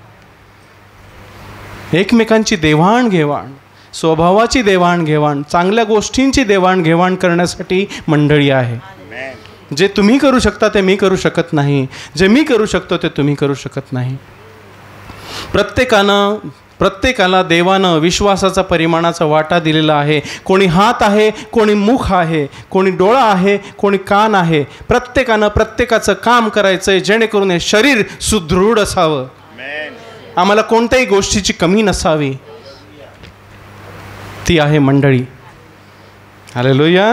एकमेकांची देवाणघेवाण, स्वभावाची देवाणघेवाण, चांगल्या गोष्टींची देवाणघेवाण करण्यासाठी मंडळी आहे. जे तुम्ही करू शकता ते मी करू शकत नाही, जे मी करू शकतो ते तुम्ही करू शकत नाही. प्रत्येकाला देवानं विश्वासाचा परिमाणाचा वाटा दिलेला आहे. कोणी हात आहे, कोणी मुख आहे, कोणी डोळा आहे, कोणी कान आहे. प्रत्येकानं प्रत्येकाचं काम करायचं आहे, जेणेकरून हे शरीर सुदृढ असावं. आम्हाला कोणत्याही गोष्टीची कमी नसावी. ती आहे मंडळी. हालेलुया.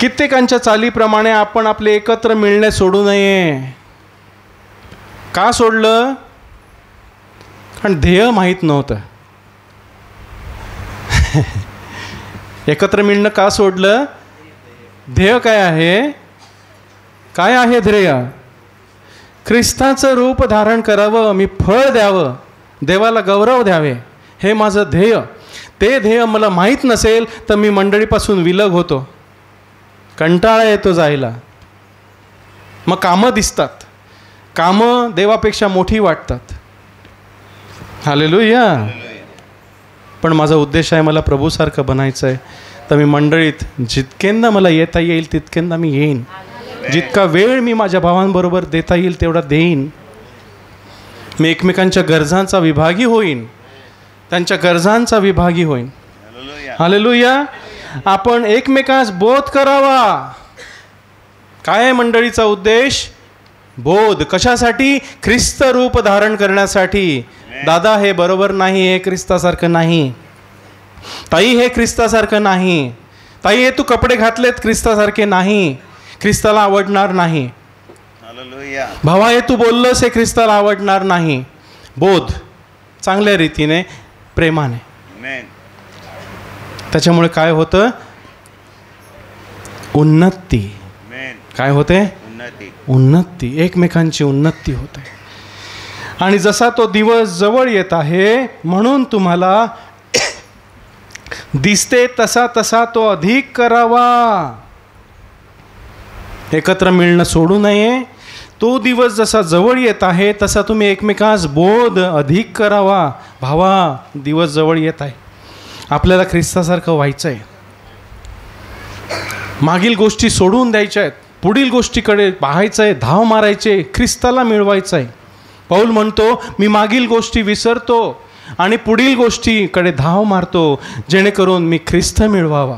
कित्येकांच्या चालीप्रमाणे आपण आपले एकत्र मिळणे सोडू नये. का सोडलं? कारण ध्येय माहीत नव्हतं. एकत्र मिळणं का सोडलं? ध्येय काय आहे? काय आहे ध्येय? ख्रिस्ताचं रूप धारण करावं, मी फळ द्यावं, देवाला गौरव द्यावे, हे माझं ध्येय. ते ध्येय मला माहीत नसेल तर मी मंडळीपासून विलग होतो, कंटाळा येतो जायला. मग कामं दिसतात, कामं देवापेक्षा मोठी वाटतात. हालेलुया. पण माझा उद्देश आहे मला प्रभूसारखं बनायचं आहे. तर मी मंडळीत जितकेंदा मला येता येईल तितकेंदा मी येईन. जितका वेळ मी माझ्या भावांबरोबर देता येईल तेवढा देईन. मी एकमेकांच्या गरजांचा विभागी होईन, त्यांच्या गरजांचा विभागी होईन. हालेलुया. आपण एकमेकांस बोध करावा. काय आहे मंडळीचा उद्देश? बोध. कशासाठी? ख्रिस्त रूप धारण करण्यासाठी. दादा हे बरोबर नाही, हे ख्रिस्तासारखं नाही. ताई हे ख्रिस्तासारखं नाही. ताई हे तू कपडे घातलेत ख्रिस्तासारखे नाही, ख्रिस्ताला आवडणार नाही. भावा हे तू बोललंस हे ख्रिस्ताला आवडणार नाही. बोध चांगल्या रीतीने, प्रेमाने. त्याच्यामुळे काय होतं? उन्नती. काय होते? उन्नती. एकमेकांची उन्नती होते. आणि जसा तो दिवस जवळ येत आहे म्हणून तुम्हाला दिसते तसा तसा तो अधिक करावा. एकत्र मिळणं सोडू नये. तो दिवस जसा जवळ येत आहे तसा तुम्ही एकमेकांस बोध अधिक करावा. भावा दिवस जवळ येत आहे, आपल्याला ख्रिस्तासारखं व्हायचं आहे. मागील गोष्टी सोडून द्यायच्या आहेत, पुढील गोष्टीकडे पाहायचं आहे, धाव मारायचे, ख्रिस्ताला मिळवायचं आहे. पौल म्हणतो मी मागील गोष्टी विसरतो आणि पुढील गोष्टीकडे धाव मारतो, जेणेकरून मी ख्रिस्त मिळवावा.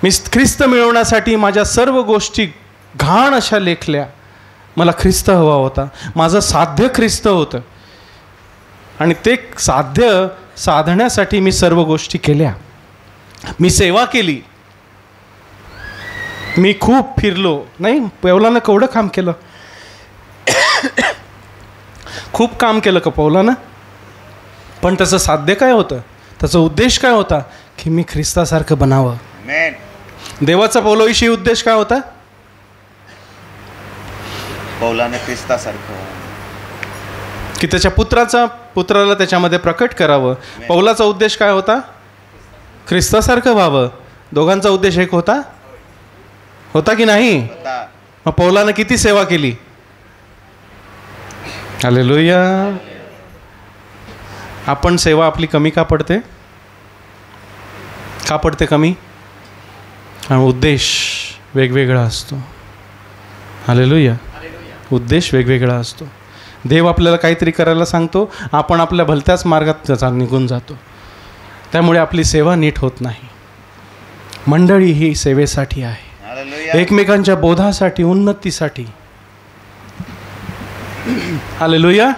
मी ख्रिस्त मिळवण्यासाठी माझ्या सर्व गोष्टी घाण अशा लेखल्या. मला ख्रिस्त हवा होता, माझं साध्य ख्रिस्त होतं आणि ते साध्य साधण्यासाठी मी सर्व गोष्टी केल्या. मी सेवा केली, मी खूप फिरलो. नाही, पौलानं केवढं काम केलं, खूप काम केलं का पौलानं? पण त्याचं साध्य काय होतं? त्याचा उद्देश काय होता? की मी ख्रिस्तासारखं बनावं. देवाचा पौलाविषयी उद्देश काय होता? पौलाने ख्रिस्तासारखं, की त्याच्या पुत्राला त्याच्यामध्ये प्रकट करावं. पौलाचा उद्देश काय होता? ख्रिस्तासारखं व्हावं. दोघांचा उद्देश एक होता की नाही? मग पौलानं किती सेवा केली? हालेलुया. आपण सेवा आपली कमी का पडते? का पडते कमी? आणि उद्देश वेगवेगळा असतो. हालेलुया. उद्देश वेगवेगळा असतो. देव आपल्याला काहीतरी करायला सांगतो, आपण आपल्या भलत्याच मार्गात निघून जातो. त्यामुळे आपली सेवा नीट होत नाही. मंडळी ही सेवेसाठी आहे, एकमेकांच्या बोधासाठी, उन्नतीसाठी. हालेलुया.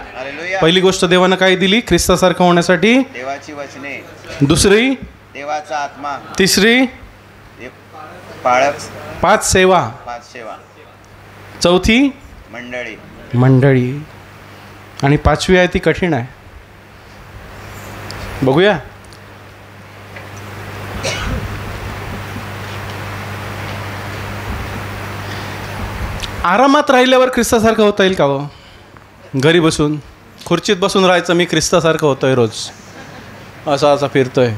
पहिली गोष्ट देवानं काय दिली? ख्रिस्तासारखं होण्यासाठी देवाची वचने. दुसरी देवाचा आत्मा. तिसरी पाच सेवा. चौथी मंडळी. आणि पाचवी आहे ती कठीण आहे. बघूया. आरामात राहिल्यावर ख्रिस्तासारखं होता येईल का हो? घरी बसून खुर्चीत बसून राहायचं, मी ख्रिस्तासारखं होतोय, रोज असा फिरतोय,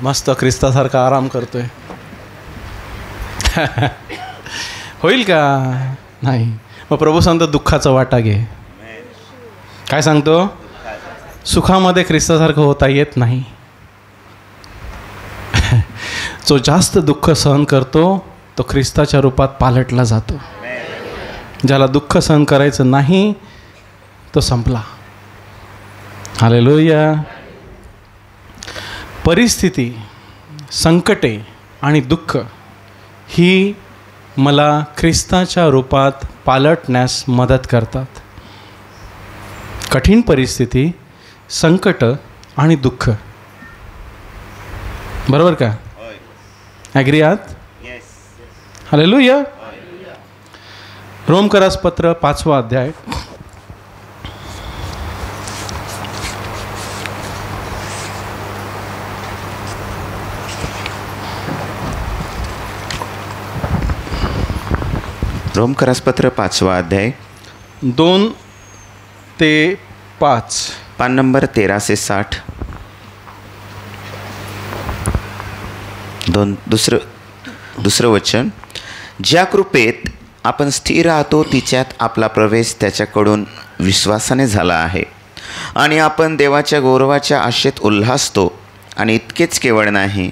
मस्त ख्रिस्तासारखा आराम करतोय. होईल का? नाही. मग प्रभू सांगतो दुःखाचा वाटा घे. काय सांगतो? सुखामध्ये ख्रिस्तासारखं होता येत नाही. जो जास्त दुःख सहन करतो तो ख्रिस्ताच्या रूपात पालटला जातो. ज्याला दुःख सहन करायचं नाही तो संपला. हालेलुया. परिस्थिती, संकटे आणि दुःख ही मला ख्रिस्ताच्या रूपात पालटण्यास मदत करतात. कठीण परिस्थिती, संकट आणि दुःख. बरोबर का? ॲग्री आहात? हालेलुया. रोमकरास पत्र 5वा अध्याय. रोमकरासपत्र 5वा अध्याय 2 ते 5. पान नंबर 1360. दुसरं वचन. ज्या कृपेत आपण स्थिर राहतो तिच्यात आपला प्रवेश त्याच्याकडून विश्वासाने झाला आहे आणि आपण देवाच्या गौरवाच्या आशेत उल्हासतो. आणि इतकेच केवळ नाही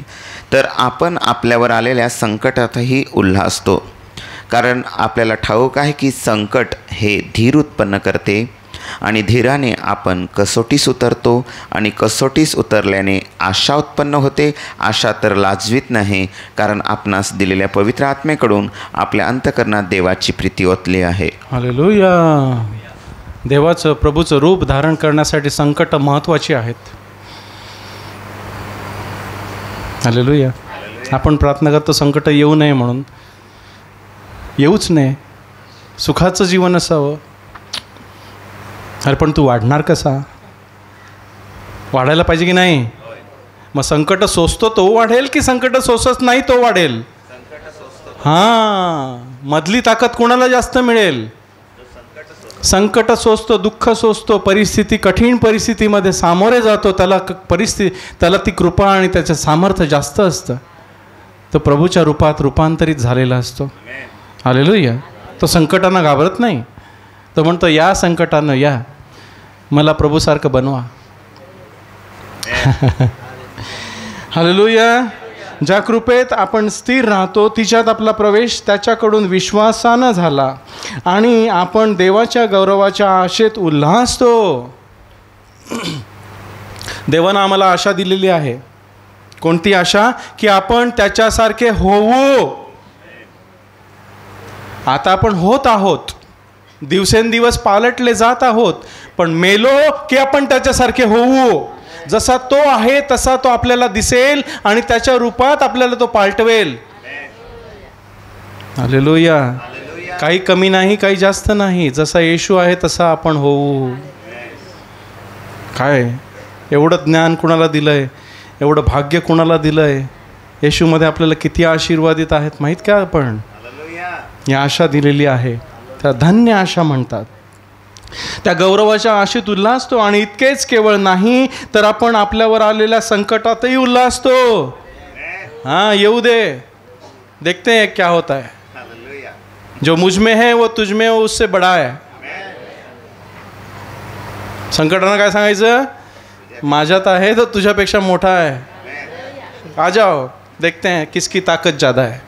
तर आपण आपल्यावर आलेल्या संकटातही उल्हासतो, कारण आपल्याला ठाऊक आहे की संकट हे धीर उत्पन्न करते आणि धीराने आपण कसोटीस उतरतो आणि कसोटीस उतरल्याने आशा उत्पन्न होते. आशा तर लाजवीत नाही, कारण आपणास दिलेल्या पवित्र आत्मेकडून आपल्या अंतःकरणात देवाची प्रीती ओतली आहे. हालेलुया. देवाचं प्रभूचं रूप धारण करण्यासाठी संकट महत्त्वाची आहेत. हालेलुया. आपण प्रार्थना करतो संकट येऊ नये म्हणून. येऊच नये, सुखाचं जीवन असावं. अरे पण तू वाढणार कसा? वाढायला पाहिजे की नाही? मग संकट सोसतो तो वाढेल की संकट सोसत नाही तो वाढेल? हां, मधली ताकद कोणाला जास्त मिळेल? संकट सोसतो, दुःख सोसतो, परिस्थिती, कठीण परिस्थितीमध्ये सामोरे जातो, त्याला ती कृपा आणि त्याचं सामर्थ्य जास्त असतं. तो प्रभूच्या रूपात रूपांतरित झालेला असतो. हालेलुया. तो संकटांना घाबरत नाही. तो म्हणतो या संकटानं या, मला प्रभूसारखं बनवा. हालेलुया. ज्या कृपेत आपण स्थिर राहतो तिच्यात आपला प्रवेश त्याच्याकडून विश्वासानं झाला आणि आपण देवाच्या गौरवाच्या आशेत उल्हासतो. देवानं आम्हाला आशा दिलेली आहे. कोणती आशा? की आपण त्याच्यासारखे होऊ. आता आपण होत आहोत, दिवसेंदिवस पालटले जात आहोत, पण मेलो की आपण त्याच्यासारखे होऊ. जसा तो आहे तसा तो आपल्याला दिसेल आणि त्याच्या रूपात आपल्याला तो पालटवेल. हालेलुया. काही कमी नाही, काही जास्त नाही. जसा येशू आहे तसा आपण होऊ. काय एवढं ज्ञान कुणाला दिलंय, एवढं भाग्य कुणाला दिलंय. येशूमध्ये आपल्याला किती आशीर्वादित आहेत माहीत का? आपण या आशा दिलेली आहे, त्या धन्य आशा म्हणतात. त्या गौरवाच्या आशेत उल्हासतो आणि इतकेच केवळ नाही तर आपण आपल्यावर आलेल्या संकटातही उल्हासतो. हाँ, येऊ दे, देखते हैं क्या होता है. जो मुझ में है वो तुझ में हो उससे बड़ा है. संकटानं काय सांगायचं? माझ्यात आहे तो तुझ्यापेक्षा मोठा आहे. आ जाओ, देखते हैं किसकी ताकत ज़्यादा है.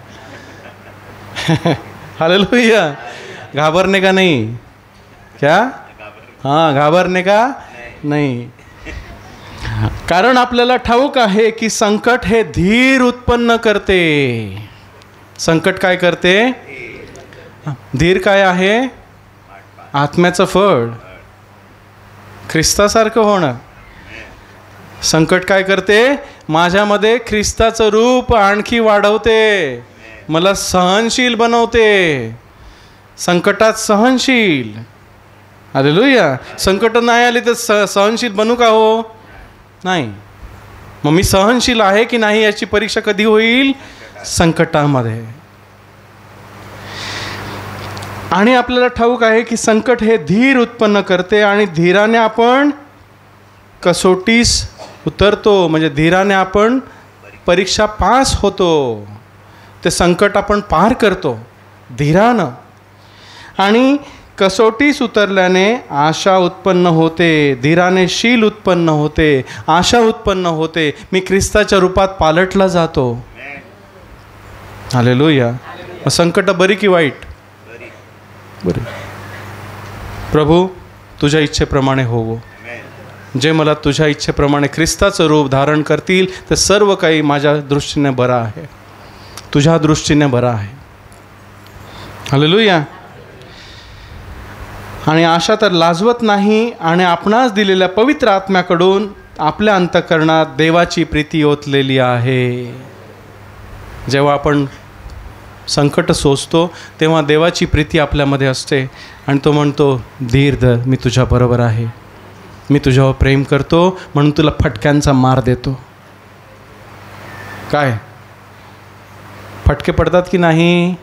हालेलुया. घाबरने का नहीं. क्या? हाँ, घाबरने का नाही. कारण आपल्याला ठाऊक आहे की संकट हे धीर उत्पन्न करते. संकट काय करते? धीर काय आहे? आत्म्याचं फळ, ख्रिस्तासारखं होणं. संकट काय करते? माझ्यामध्ये ख्रिस्ताचं रूप आणखी वाढवते, मला सहनशील बनवते. संकटात सहनशील. हालेलुया. संकट नाही आली तर सहनशील बनू का? हो नाही. मग मी सहनशील आहे की नाही याची परीक्षा कधी होईल? संकटामध्ये. आणि आपल्याला ठाऊक आहे की संकट हे धीर उत्पन्न करते आणि धीराने आपण कसोटीस उतरतो. म्हणजे धीराने आपण परीक्षा पास होतो. ते संकट आपण पार करतो धीरानं. आणि कसोटीस उतरल्याने आशा उत्पन्न होते, धीराने शील उत्पन्न होते, आशा उत्पन्न होते. मी ख्रिस्ताच्या रूपात पालटला जातो. हालेलुया. संकट बरी की वाईट? बरी. प्रभू तुझ्या इच्छेप्रमाणे होवो. जे मला तुझ्या इच्छेप्रमाणे ख्रिस्ताचं रूप धारण करतील ते सर्व काही माझ्या दृष्टीने बरं आहे, तुझ्या दृष्टीने बरं आहे. हालेलुया. आणि आशा तर लाजवत नाही आणि आपणास दिलेल्या पवित्र आत्म्याकडून आपल्या अंतःकरणात देवाची प्रीती ओतलेली आहे. जेव्हा आपण संकट सोसतो तेव्हा देवाची प्रीती आपल्यामध्ये असते आणि तो म्हणतो धीर धर, मी तुझ्याबरोबर आहे, मी तुझ्यावर प्रेम करतो म्हणून तुला फटक्यांचा मार देतो. काय फटके पडतात की नाही?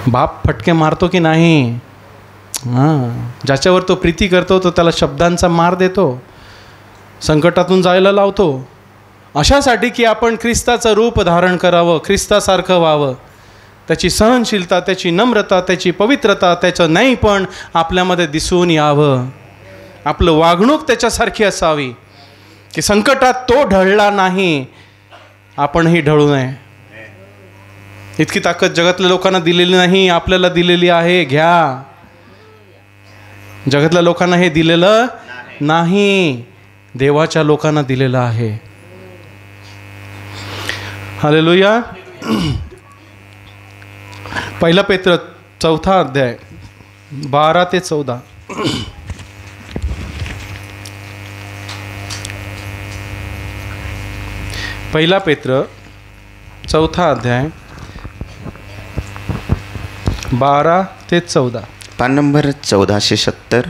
बाप फटके मारतो की नाही? ज्याच्यावर तो प्रीती करतो तो त्याला शब्दांचा मार देतो, संकटातून जायला लावतो, अशासाठी की आपण ख्रिस्ताचं रूप धारण करावं, ख्रिस्तासारखं व्हावं. त्याची सहनशीलता, त्याची नम्रता, त्याची पवित्रता, त्याचं न्यायपण आपल्यामध्ये दिसून यावं. आपलं वागणूक त्याच्यासारखी असावी की संकटात तो ढळला नाही, आपणही ढळू नये. इतकी ताकद जगातल्या लोकांना दिलेली नाही, आपल्याला दिलेली आहे. घ्या. जगातल्या लोकांना हे दिलेलं नाही, देवाच्या लोकांना दिलेलं आहे. हालेलुया. 1 पेत्र 4 अध्याय 12 ते 14. 1 पेत्र 4 अध्याय 12 ते 14. पान नंबर 1470.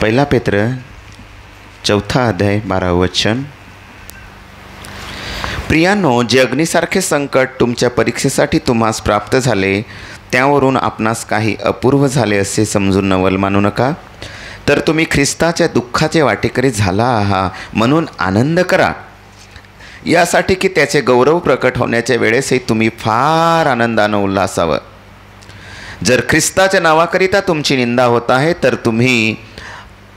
1 पेत्र 4 अध्याय 12 वचन. प्रियांनो, जे अग्नीसारखे संकट तुमच्या परीक्षेसाठी तुम्हास प्राप्त झाले, त्यावरून आपणास काही अपूर्व झाले असे समजून नवल मानू नका. तर तुम्ही ख्रिस्ताच्या दुःखाचे वाटेकरी झाला आहात, म्हणून आनंद करा, यासाठी की त्याचे गौरव प्रकट होण्याच्या वेळेसही तुम्ही फार आनंदानं उल्हासावं. जर ख्रिस्ताच्या नावाकरिता तुमची निंदा होत आहे तर तुम्ही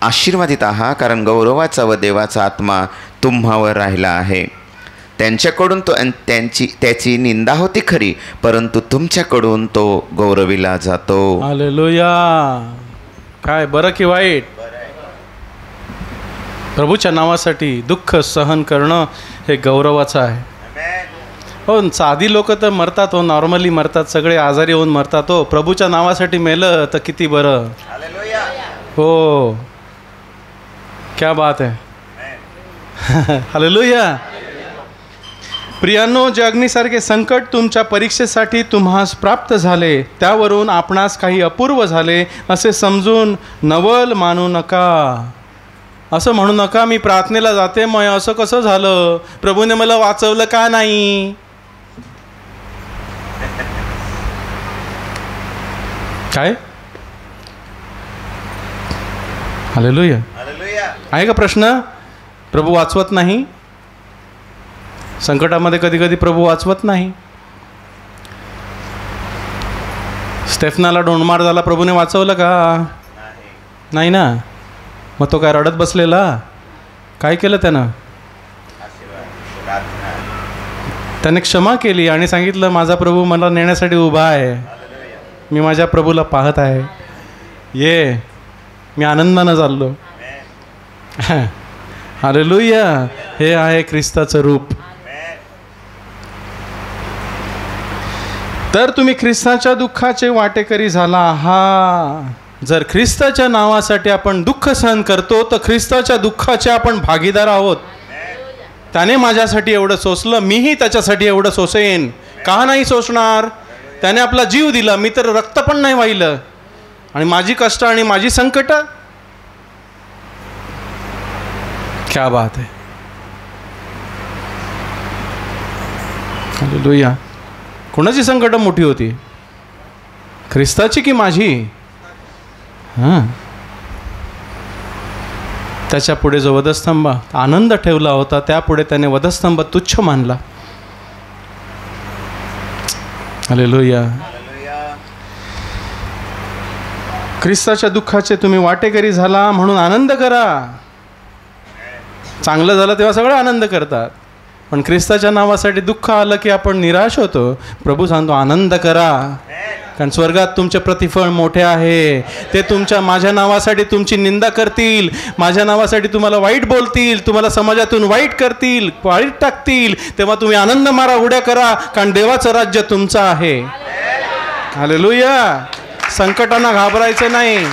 आशीर्वादित आहात, कारण गौरवाचा व देवाचा आत्मा तुम्हावर राहिला आहे. त्यांच्याकडून त्याची निंदा होती खरी, परंतु तुमच्याकडून तो गौरविला जातो. हालेलुया. काय बरं की वाईट? प्रभूच्या नावासाठी दुःख सहन करणं हे गौरवाचं आहे. हो, साधी लोक तर मरतात, हो, नॉर्मली मरतात, सगळे आजारी होऊन मरतात. हो, प्रभूच्या नावासाठी मेलं तर किती बरं. हो, क्या बात आहे. हालेलुया. प्रियांनो, जे अग्नीसारखे संकट तुमच्या परीक्षेसाठी तुम्हास प्राप्त झाले, त्यावरून आपणास काही अपूर्व झाले असे समजून नवल मानू नका. असं म्हणू नका, मी प्रार्थनेला जाते, मग असं कसं झालं, प्रभूने मला वाचवलं का नाही? काय? हालेलुया. आहे का प्रश्न? प्रभू वाचवत नाही? संकटामध्ये कधी कधी प्रभू वाचवत नाही. स्टेफनाला डोंडमार झाला, प्रभूने वाचवलं का? नाही ना. मग तो काय रडत बसलेला? काय केलं त्यानं? त्याने क्षमा केली आणि सांगितलं, माझा प्रभू मला नेण्यासाठी उभा आहे, मी माझ्या प्रभूला पाहत आहे, ये, मी आनंदानं चाललो. हालेलुया. हे आहे ख्रिस्ताचं रूप. तर तुम्ही ख्रिस्ताच्या दुःखाचे वाटेकरी झाला आहात. जर ख्रिस्ताच्या नावासाठी आपण दुःख सहन करतो तर ख्रिस्ताच्या दुःखाचे आपण भागीदार आहोत. त्याने माझ्यासाठी एवढं सोसलं, मीही त्याच्यासाठी एवढं सोसेन. का नाही सोसणार? त्याने आपला जीव दिला, मी तर रक्त पण नाही वाहिलं, आणि माझी कष्ट आणि माझी संकट. क्या बात आहे. हालेलुया. कोणाची संकट मोठी होती? ख्रिस्ताची की माझी? त्याच्या पुढे जो वधस्तंभ आनंद ठेवला होता, त्यापुढे त्याने वधस्तंभ तुच्छ मानला. हालेलुया. ख्रिस्ताच्या दुःखाचे तुम्ही वाटेकरी झाला, म्हणून आनंद करा. चांगलं झालं तेव्हा सगळं आनंद करतात, पण ख्रिस्ताच्या नावासाठी दुःख आलं की आपण निराश होतो. प्रभू सांगतो, आनंद करा, कारण स्वर्गात तुमचे प्रतिफळ मोठे आहे. ते माझ्या नावासाठी तुमची निंदा करतील, माझ्या नावासाठी तुम्हाला वाईट बोलतील, तुम्हाला समाजातून वाईट करतील, वाईट टाकतील, तेव्हा तुम्ही आनंद मारा, उड्या करा, कारण देवाचं राज्य तुमचं आहे. हालेलुया. संकटांना घाबरायचं नाही,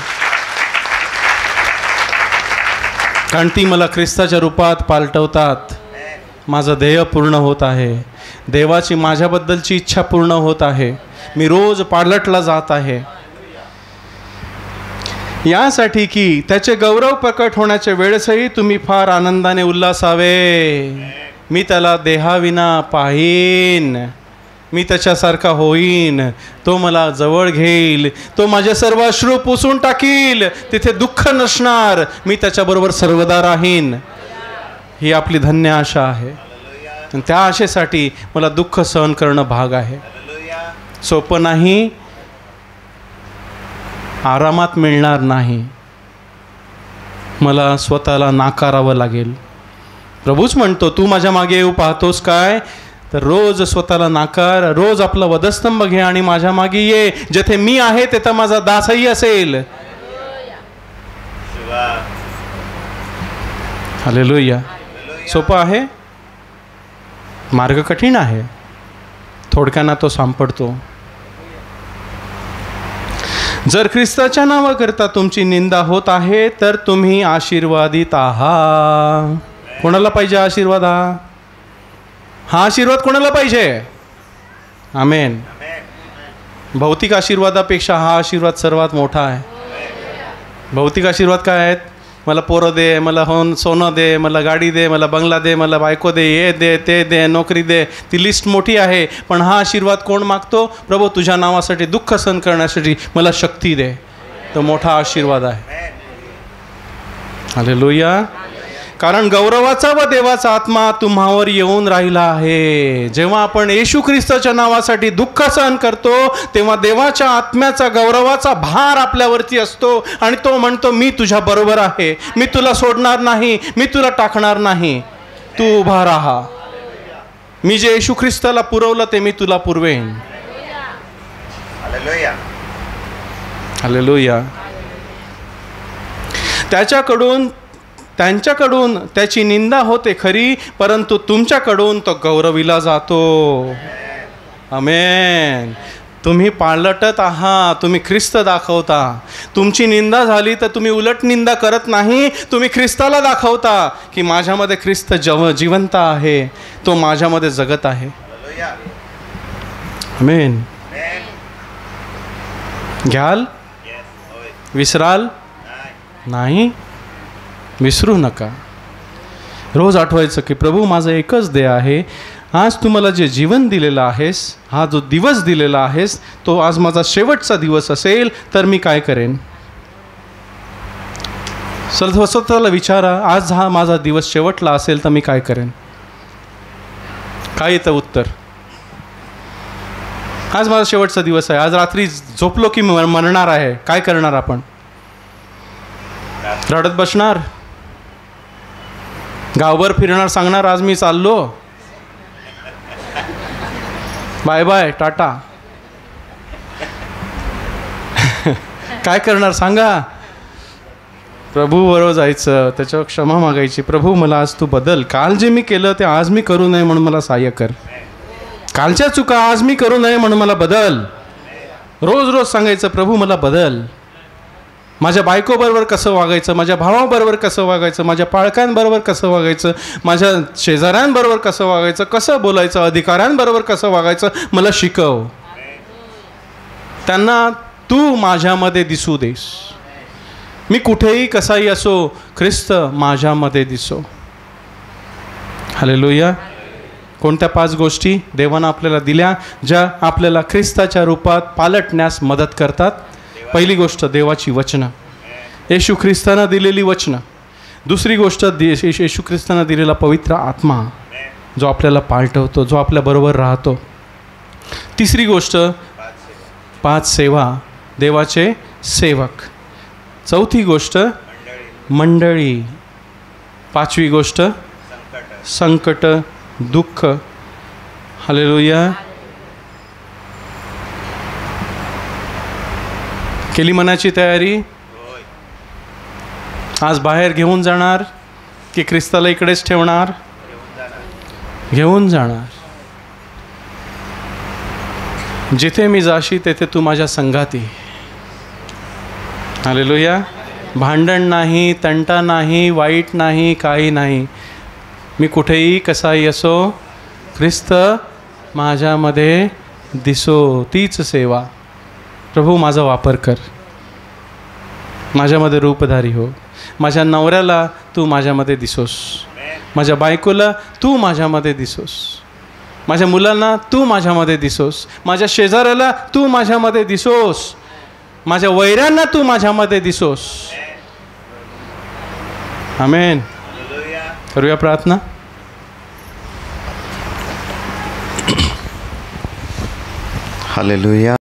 कारण ती मला ख्रिस्ताच्या रूपात पालटवतात. माझं ध्येय पूर्ण होत आहे, देवाची माझ्याबद्दलची इच्छा पूर्ण होत आहे, मी रोज पालटला जात आहे, यासाठी की त्याचे गौरव प्रकट होण्याच्या वेळेसही तुम्ही फार आनंदाने उल्हासावे. मी त्याला देहाविना पाहीन. मी त्याच्यासारखा होईन, तो मला जवळ घेईल, तो माझे सर्व अश्रू पुसून टाकील, तिथे दुःख नसणार, मी त्याच्याबरोबर सर्वदा राहीन. ही आपली धन्य आशा आहे. आणि त्या आशेसाठी मला दुःख सहन करणं भाग आहे. सोपं नाही, आरामात मिळणार नाही, मला स्वतःला नाकारावं लागेल. प्रभूच म्हणतो, तू माझ्या मागे येऊ पाहतोस काय, तर रोज स्वतःला नाकार, रोज आपला वधस्तंभ घे आणि माझ्या मागे ये. जेथे मी आहे तेथे माझा दासही असेल. हालेलुया. सोपं आहे, मार्ग कठीण आहे, थोडक्यानं तो सापडतो. जर ख्रिस्ताच्या नावाकरता तुमची निंदा होत आहे तर तुम्ही आशीर्वादित आहात. कोणाला पाहिजे आशीर्वाद? हा आशीर्वाद कोणाला पाहिजे? आमेन. भौतिक आशीर्वादापेक्षा हा आशीर्वाद सर्वात मोठा आहे. भौतिक आशीर्वाद काय आहेत? मला पोरं दे, मला सोनं दे, मला गाडी दे, मला बंगला दे, मला बायको दे, हे दे, ते दे, नोकरी दे. ती लिस्ट मोठी आहे. पण हा आशीर्वाद कोण मागतो? प्रभू तुझ्या नावासाठी दुःख सहन करण्यासाठी मला शक्ती दे. तो मोठा आशीर्वाद आहे. हालेलुया. कारण गौरवाचा व देवाचा आत्मा तुम्हावर येऊन राहिला आहे. जेव्हा आपण येशू ख्रिस्ताच्या नावासाठी दुःख सहन करतो तेव्हा देवाच्या आत्म्याचा गौरवाचा भार आपल्यावरती असतो आणि तो म्हणतो, मी तुझ्या बरोबर आहे, मी तुला सोडणार नाही, मी तुला टाकणार नाही, तू उभा राहा. मी जे येशू ख्रिस्ताला पुरवलं ते मी तुला पुरवेन. हालेलुया. त्यांच्याकडून त्याची निंदा होते खरी, परंतु तुमच्याकडून तो गौरविला जातो. आमेन. तुम्ही पालटत आहात, तुम्ही ख्रिस्त दाखवता. तुमची निंदा झाली तर तुम्ही उलट निंदा करत नाही, तुम्ही ख्रिस्ताला दाखवता की माझ्यामध्ये ख्रिस्त जिवंत आहे, तो माझ्यामध्ये जगत आहे. आमेन. घ्याल? विसराल नाही, विसरू नका. रोज आठवायचं की प्रभू माझं एकच ध्येय आहे, आज तू मला जे जीवन दिलेलं आहेस, हा जो दिवस दिलेला आहेस, तो आज माझा शेवटचा दिवस असेल तर मी काय करेन? स्वतःला विचारा, आज हा माझा दिवस शेवटला असेल तर मी काय करेन? काय येतं उत्तर? आज माझा शेवटचा दिवस आहे, आज रात्री झोपलो की मरणार आहे, काय करणार आपण? रडत बसणार? गावभर फिरणार, सांगणार आज मी चाललो, बाय बाय, टाटा? काय करणार सांगा? प्रभू बरोबर जायचं, त्याच्यावर क्षमा मागायची, प्रभू मला आज तू बदल, काल जे मी केलं ते आज मी करू नये म्हणून मला सहाय्य कर, कालच्या चुका आज मी करू नये म्हणून मला बदल. रोज रोज सांगायचं, प्रभू मला बदल. माझ्या बायकोबरोबर कसं वागायचं, माझ्या भावाबरोबर कसं वागायचं, माझ्या पालकांबरोबर कसं वागायचं, माझ्या शेजाऱ्यांबरोबर कसं वागायचं, कसं बोलायचं, अधिकाऱ्यांबरोबर कसं वागायचं, मला शिकव. त्यांना तू माझ्यामध्ये दिसू देस. मी कुठेही कसाही असो, ख्रिस्त माझ्यामध्ये दिसो. हालेलुया. कोणत्या 5 गोष्टी देवानं आपल्याला दिल्या ज्या आपल्याला ख्रिस्ताच्या रूपात पालटण्यास मदत करतात? पहिली गोष्ट देवाची वचनं, येशू ख्रिस्तानं दिलेली वचनं. दुसरी गोष्ट येशू ख्रिस्तानं दिलेला पवित्र आत्मा जो आपल्याला पालटवतो, जो आपल्याबरोबर राहतो. तिसरी गोष्ट 5 सेवा, देवाचे सेवक. चौथी गोष्ट मंडळी. 5वी गोष्ट संकट, दुःख. हालेलुया. केली मनाची तयारी? आज बाहेर घेऊन जाणार की ख्रिस्ताला इकडेच ठेवणार? घेऊन जाणार. जिथे मी जाशी तेथे तू माझ्या संगाती. हालेलुया. भांडण नाही, तंटा नाही, वाईट नाही, काही नाही. मी कुठेही कसाही असो, ख्रिस्त माझ्यामध्ये दिसो. तीच सेवा. प्रभू माझा वापर कर, माझ्यामध्ये रूपधारी हो. माझ्या नवऱ्याला तू माझ्यामध्ये दिसोस, माझ्या बायकोला तू माझ्यामध्ये दिसोस. माझ्या मुलांना तू माझ्यामध्ये दिसोस, माझ्या शेजाऱ्याला तू माझ्यामध्ये दिसोस, माझ्या वैऱ्यांना तू माझ्यामध्ये दिसोस. आमेन. करूया प्रार्थना. हालेलुया.